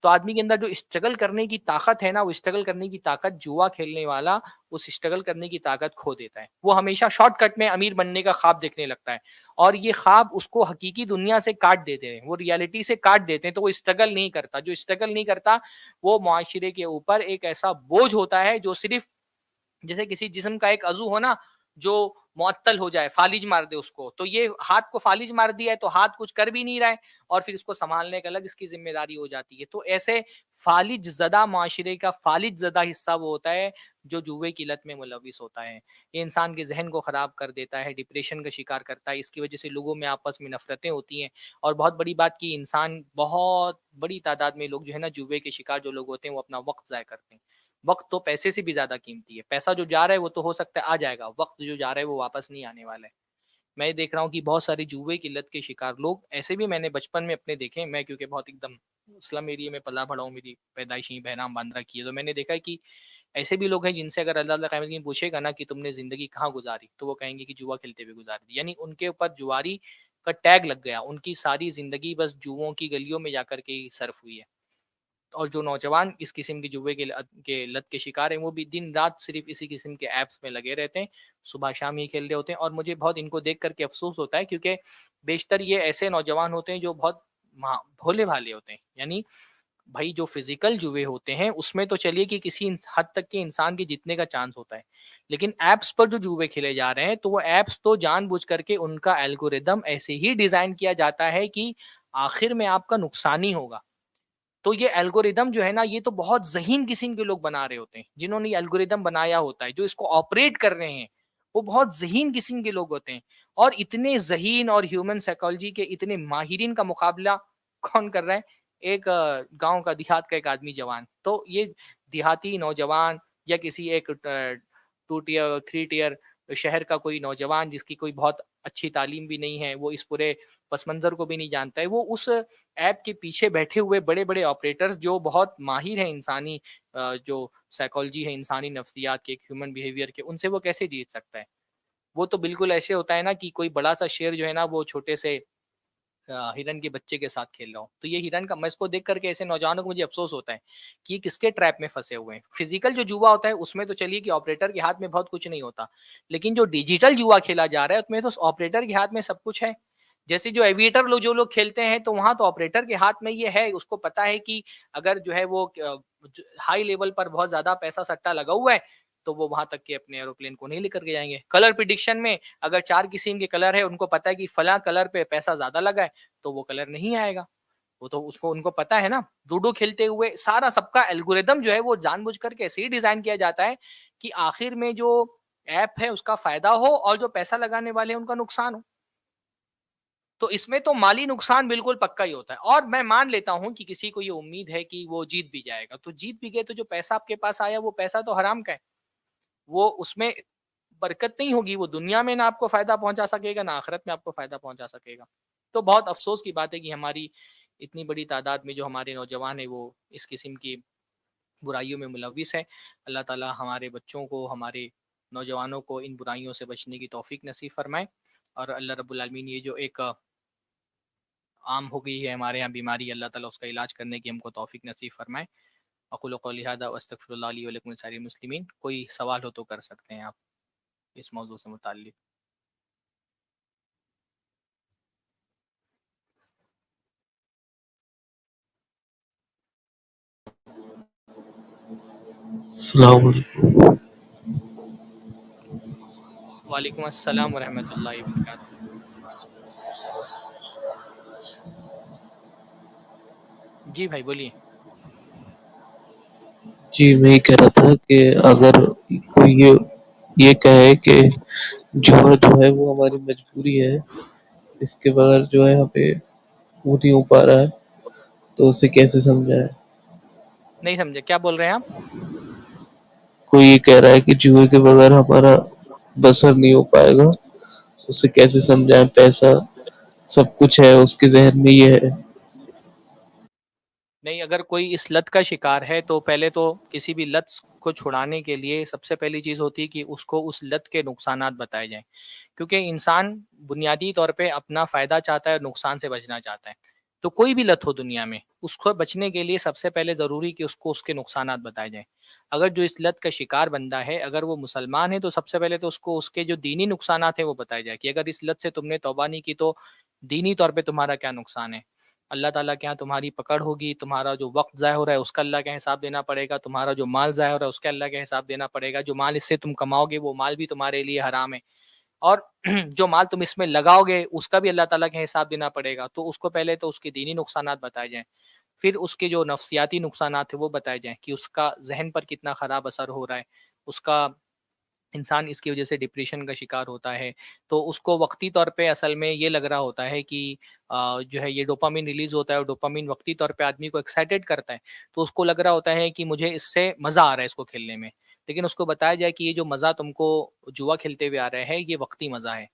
تو آدمی کے اندر جو اسٹرگل کرنے کی طاقت ہے نا، وہ اسٹرگل کرنے کی طاقت جوا کھیلنے والا اس اسٹرگل کرنے کی طاقت کھو دیتا ہے. وہ ہمیشہ شارٹ کٹ میں امیر بننے کا خواب دیکھنے لگتا ہے اور یہ خواب اس کو حقیقی دنیا سے کاٹ دیتے ہیں، وہ ریالٹی سے کاٹ دیتے ہیں. تو وہ اسٹرگل نہیں کرتا. جو اسٹرگل نہیں کرتا وہ معاشرے کے اوپر ایک ایسا بوجھ ہوتا ہے جو صرف جیسے کسی جسم کا ایک عضو ہو نا جو معطل ہو جائے، فالج مار دے اس کو، تو یہ ہاتھ کو فالج مار دیا ہے تو ہاتھ کچھ کر بھی نہیں رہا ہے اور پھر اس کو سنبھالنے کا الگ اس کی ذمہ داری ہو جاتی ہے. تو ایسے فالج زدہ معاشرے کا فالج زدہ حصہ وہ ہوتا ہے جو جوئے کی لت میں ملوث ہوتا ہے. یہ انسان کے ذہن کو خراب کر دیتا ہے، ڈپریشن کا شکار کرتا ہے. اس کی وجہ سے لوگوں میں آپس میں نفرتیں ہوتی ہیں. اور بہت بڑی بات کی انسان، بہت بڑی تعداد میں لوگ جو ہے نا جوئے کے شکار جو لوگ ہوتے ہیں وہ اپنا وقت ضائع کرتے ہیں. وقت تو پیسے سے بھی زیادہ قیمتی ہے. پیسہ جو جا رہا ہے وہ تو ہو سکتا ہے آ جائے گا، وقت جو جا رہا ہے وہ واپس نہیں آنے والا ہے. میں دیکھ رہا ہوں کہ بہت سارے جوئے کی لت کے شکار لوگ ایسے بھی میں نے بچپن میں اپنے دیکھے. میں کیونکہ بہت ایک دم اسلم ایریے میں پلا بڑا ہوں، میری پیدائش یہیں بہرام باندرا کی ہے، تو میں نے دیکھا ہے کہ ایسے بھی لوگ ہیں جن سے اگر اللہ تعالیٰ قیامت کے دن پوچھے گا نا کہ تم نے زندگی کہاں گزاری تو وہ کہیں گے کہ جوا کھیلتے ہوئے گزار دی. یعنی ان کے اوپر جواری کا ٹیگ لگ گیا، ان کی ساری زندگی بس جوؤں کی گلیوں میں جا کر کے ہی صرف ہوئی ہے. اور جو نوجوان اس قسم کی جوئے کے لت کے شکار ہیں وہ بھی دن رات صرف اسی قسم کے ایپس میں لگے رہتے ہیں، صبح شام ہی کھیل رہے ہوتے ہیں. اور مجھے بہت ان کو دیکھ کر کے افسوس ہوتا ہے کیونکہ بیشتر یہ ایسے نوجوان ہوتے ہیں جو بہت بھولے بھالے ہوتے ہیں. یعنی بھائی جو فزیکل جوئے ہوتے ہیں اس میں تو چلیے کہ کسی حد تک کے انسان کے جیتنے کا چانس ہوتا ہے، لیکن ایپس پر جو جوئے کھیلے جا رہے ہیں تو وہ ایپس تو جان بوجھ کر کے ان کا الگوریدم ایسے ہی ڈیزائن کیا جاتا ہے کہ آخر میں آپ کا نقصان ہی ہوگا. تو یہ الگوریدم جو ہے نا یہ تو بہت ذہین قسم کے لوگ بنا رہے ہوتے ہیں، جنہوں نے یہ الگوریدم بنایا ہوتا ہے، جو اس کو آپریٹ کر رہے ہیں وہ بہت ذہین قسم کے لوگ ہوتے ہیں. اور اتنے ذہین اور ہیومن سائیکالوجی کے اتنے ماہرین کا مقابلہ کون کر رہا ہے؟ ایک گاؤں کا، دیہات کا ایک آدمی جوان. تو یہ دیہاتی نوجوان یا کسی ایک 2 ٹیئر 3 ٹیئر شہر کا کوئی نوجوان جس کی کوئی بہت اچھی تعلیم بھی نہیں ہے، وہ اس پورے پس منظر کو بھی نہیں جانتا ہے، وہ اس ایپ کے پیچھے بیٹھے ہوئے بڑے بڑے آپریٹرز جو بہت ماہر ہیں انسانی جو سائیکالوجی ہے، انسانی نفسیات کے، ہیومن بیہیویئر کے، ان سے وہ کیسے جیت سکتا ہے؟ وہ تو بالکل ایسے ہوتا ہے نا کہ کوئی بڑا سا شیر جو ہے نا وہ چھوٹے سے ہرن کے بچے کے ساتھ کھیل رہا ہوں. تو یہ ہرن کا، میں اس کو دیکھ کر کے ایسے نوجوانوں کو مجھے افسوس ہوتا ہے کہ یہ کس کے ٹریپ میں پھنسے ہوئے ہیں. فزیکل جو جوا ہوتا ہے اس میں تو چلیے کہ آپریٹر کے ہاتھ میں بہت کچھ نہیں ہوتا، لیکن جو ڈیجیٹل جوا کھیلا جا رہا ہے اس میں تو آپریٹر کے ہاتھ میں سب کچھ ہے. جیسے جو ایویٹر لوگ جو لوگ کھیلتے ہیں تو وہاں تو آپریٹر کے ہاتھ میں یہ ہے، اس کو پتا ہے کہ اگر جو ہے وہ ہائی لیول پر بہت زیادہ پیسہ سٹا لگا ہوا ہے تو وہ وہاں تک کے اپنے ایروپلین کو نہیں لے کر کے جائیں گے. کلر پریڈکشن میں اگر 4 قسم کے کلر ہے، ان کو پتا ہے کہ فلاں کلر پہ پیسہ زیادہ لگا ہے تو وہ کلر نہیں آئے گا. وہ تو اس کو ان کو پتا ہے نا. لوڈو کھیلتے ہوئے سارا سب کا الگوریدم جو ہے وہ جان بوجھ کر کے ایسے ہی ڈیزائن کیا جاتا ہے کہ آخر میں جو ایپ ہے اس کا فائدہ ہو اور جو پیسہ لگانے والے ہیں ان کا نقصان ہو. تو اس میں تو مالی نقصان بالکل پکا ہی ہوتا ہے. اور میں مان لیتا ہوں کہ کسی کو یہ امید ہے کہ وہ جیت بھی جائے گا، تو جیت بھی گئے تو جو پیسہ آپ کے پاس آیا وہ پیسہ تو حرام کا ہے. وہ اس میں برکت نہیں ہوگی، وہ دنیا میں نہ آپ کو فائدہ پہنچا سکے گا، نہ آخرت میں آپ کو فائدہ پہنچا سکے گا. تو بہت افسوس کی بات ہے کہ ہماری اتنی بڑی تعداد میں جو ہمارے نوجوان ہیں وہ اس قسم کی برائیوں میں ملوث ہے. اللہ تعالی ہمارے بچوں کو، ہمارے نوجوانوں کو ان برائیوں سے بچنے کی توفیق نصیب فرمائے. اور اللہ رب العالمین یہ جو ایک عام ہو گئی ہے ہمارے یہاں بیماری، اللہ تعالیٰ اس کا علاج کرنے کی ہم کو توفیق نصیب فرمائے. اقول قولی ھذا واستغفر اللہ لی ولکم ولسائر المسلمین. کوئی سوال ہو تو کر سکتے ہیں آپ اس موضوع سے متعلق. السلام علیکم. وعلیکم السلام ورحمۃ اللہ وبرکاتہ. جی بھائی بولیے. جی میں یہ کہہ رہا تھا کہ اگر کوئی یہ کہے کہ جوہر جو ہے وہ ہماری مجبوری ہے، اس کے بغیر جو ہے ہمیں وہ نہیں ہو پا رہا ہے، تو اسے کیسے سمجھائے؟ نہیں سمجھے، کیا بول رہے ہیں آپ؟ کوئی یہ کہہ رہا ہے کہ جوئے کے بغیر ہمارا بسر نہیں ہو پائے گا، اسے کیسے سمجھائیں؟ پیسہ سب کچھ ہے اس کے ذہن میں، یہ ہے. نہیں، اگر کوئی اس لت کا شکار ہے تو پہلے تو کسی بھی لت کو چھڑانے کے لیے سب سے پہلی چیز ہوتی ہے کہ اس کو اس لت کے نقصانات بتائے جائیں. کیونکہ انسان بنیادی طور پہ اپنا فائدہ چاہتا ہے اور نقصان سے بچنا چاہتا ہے. تو کوئی بھی لت ہو دنیا میں، اس کو بچنے کے لیے سب سے پہلے ضروری کہ اس کو اس کے نقصانات بتائے جائیں. اگر جو اس لت کا شکار بندہ ہے، اگر وہ مسلمان ہے، تو سب سے پہلے تو اس کو اس کے جو دینی نقصانات ہیں وہ بتائے جائے کہ اگر اس لت سے تم نے توبہ نہیں کی تو دینی طور پہ تمہارا کیا نقصان ہے. اللہ تعالیٰ کے یہاں تمہاری پکڑ ہوگی، تمہارا جو وقت ضائع ہو رہا ہے اس کا اللہ کا حساب دینا پڑے گا، تمہارا جو مال ضائع ہو رہا ہے اس کا اللہ کا حساب دینا پڑے گا، جو مال اس سے تم کماؤ گے وہ مال بھی تمہارے لیے حرام ہے، اور جو مال تم اس میں لگاؤ گے اس کا بھی اللہ تعالیٰ کا حساب دینا پڑے گا. تو اس کو پہلے تو اس کے دینی نقصانات بتائے جائیں، پھر اس کے جو نفسیاتی نقصانات ہیں وہ بتائے جائیں کہ اس کا ذہن پر کتنا خراب اثر ہو رہا ہے، اس کا انسان اس کی وجہ سے ڈپریشن کا شکار ہوتا ہے. تو اس کو وقتی طور پہ اصل میں یہ لگ رہا ہوتا ہے کہ جو ہے یہ ڈوپامین ریلیز ہوتا ہے، اور ڈوپامین وقتی طور پہ آدمی کو ایکسائٹیڈ کرتا ہے، تو اس کو لگ رہا ہوتا ہے کہ مجھے اس سے مزہ آ رہا ہے اس کو کھیلنے میں. لیکن اس کو بتایا جائے کہ یہ جو مزہ تم کو جوا کھیلتے ہوئے آ رہا ہے یہ وقتی مزہ ہے.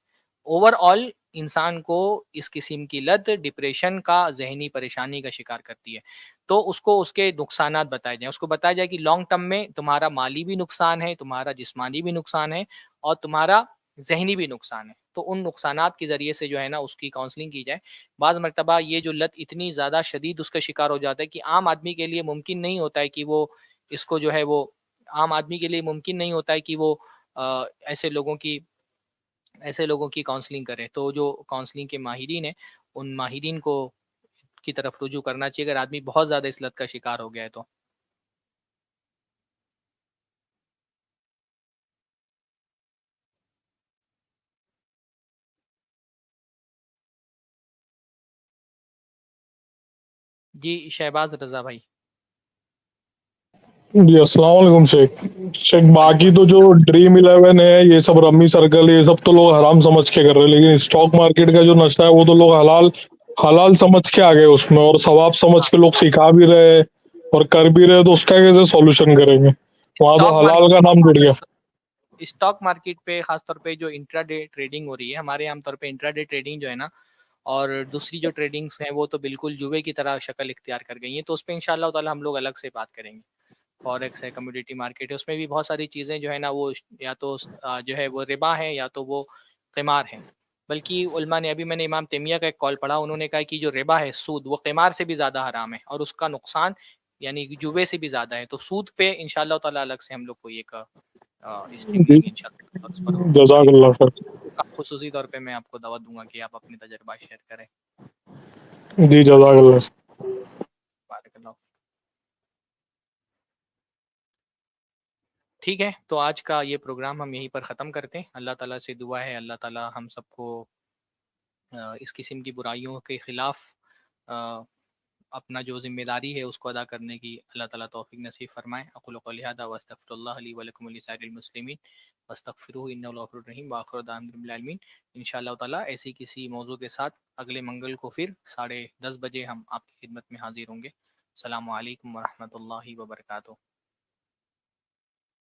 اوور آل انسان کو اس قسم کی لت ڈپریشن کا، ذہنی پریشانی کا شکار کرتی ہے. تو اس کو اس کے نقصانات بتائے جائیں، اس کو بتایا جائے کہ لانگ ٹرم میں تمہارا مالی بھی نقصان ہے، تمہارا جسمانی بھی نقصان ہے، اور تمہارا ذہنی بھی نقصان ہے. تو ان نقصانات کے ذریعے سے جو ہے نا اس کی کاؤنسلنگ کی جائے. بعض مرتبہ یہ جو لت اتنی زیادہ شدید اس کا شکار ہو جاتا ہے کہ عام آدمی کے لیے ممکن نہیں ہوتا ہے کہ وہ اس کو جو ہے وہ عام آدمی کے لیے ممکن نہیں ہوتا ہے کہ وہ ایسے لوگوں کی کاؤنسلنگ کرے. تو جو کاؤنسلنگ کے ماہرین ہیں ان ماہرین کو کی طرف رجوع کرنا چاہیے اگر آدمی بہت زیادہ اس لت کا شکار ہو گیا ہے تو. جی شہباز رضا بھائی. جی السلام علیکم شیخ. باقی تو جو ڈریم 11 ہے، یہ سب رمی سرکل، یہ سب تو لوگ حرام سمجھ کے کر رہے ہیں، لیکن اسٹاک مارکیٹ کا جو نشہ ہے وہ تو لوگ حلال سمجھ کے آ گئے اس میں، اور ثواب سمجھ کے لوگ سکھا بھی رہے ہیں اور کر بھی رہے. تو اس کا کیسے سولوشن کریں گے؟ وہاں تو حلال کا نام جڑ گیا. اسٹاک مارکیٹ پہ خاص طور پہ جو انٹرا ڈے ٹریڈنگ ہو رہی ہے، ہمارے عام طور پہ انٹرا ڈے ٹریڈنگ جو ہے نا، اور دوسری جو ٹریڈنگس ہیں وہ تو بالکل جوے کی طرح شکل اختیار کر گئی ہیں. تو اس پہ انشاءاللہ تعالی ہم لوگ الگ سے بات کریں گے. فوریکس ہے، کموڈیٹی مارکیٹ ہے، اس میں بھی بہت ساری چیزیں جو ہے نا وہ یا تو جو ہے وہ ربا ہے یا تو وہ قمار ہے. بلکہ علماء نے، ابھی میں نے امام تیمیہ کا ایک کال پڑھا، انہوں نے کہا کہ جو ربا ہے، سود، وہ قمار سے بھی زیادہ حرام ہے اور اس کا نقصان یعنی جوے سے بھی زیادہ ہے. تو سود پہ انشاءاللہ تعالی الگ سے ہم لوگ کو ایک اسٹریم لیں جی گے انشاءاللہ، اور اس پر جزاک اللہ خیر. خصوصی طور پہ میں آپ کو دعوت دوں گا کہ آپ اپنے تجربات شیئر کریں. جی جزاک اللہ. بارک اللہ. ٹھیک ہے، تو آج کا یہ پروگرام ہم یہیں پر ختم کرتے ہیں. اللہ تعالیٰ سے دعا ہے اللہ تعالیٰ ہم سب کو اس قسم کی برائیوں کے خلاف اپنا جو ذمہ داری ہے اس کو ادا کرنے کی اللہ تعالیٰ توفیق نصیب فرمائے. اقول قولی ھذا واستغفر اللہ لی ولکم ولسائر المسلمین واستغفروہ انہ هو الغفور الرحیم وآخر دعوانا الحمد للہ رب العالمین. انشاءاللہ تعالیٰ ایسی کسی موضوع کے ساتھ اگلے منگل کو پھر 10:30 بجے ہم آپ کی خدمت میں حاضر ہوں گے. السلام علیکم ورحمۃ اللہ وبرکاتہ.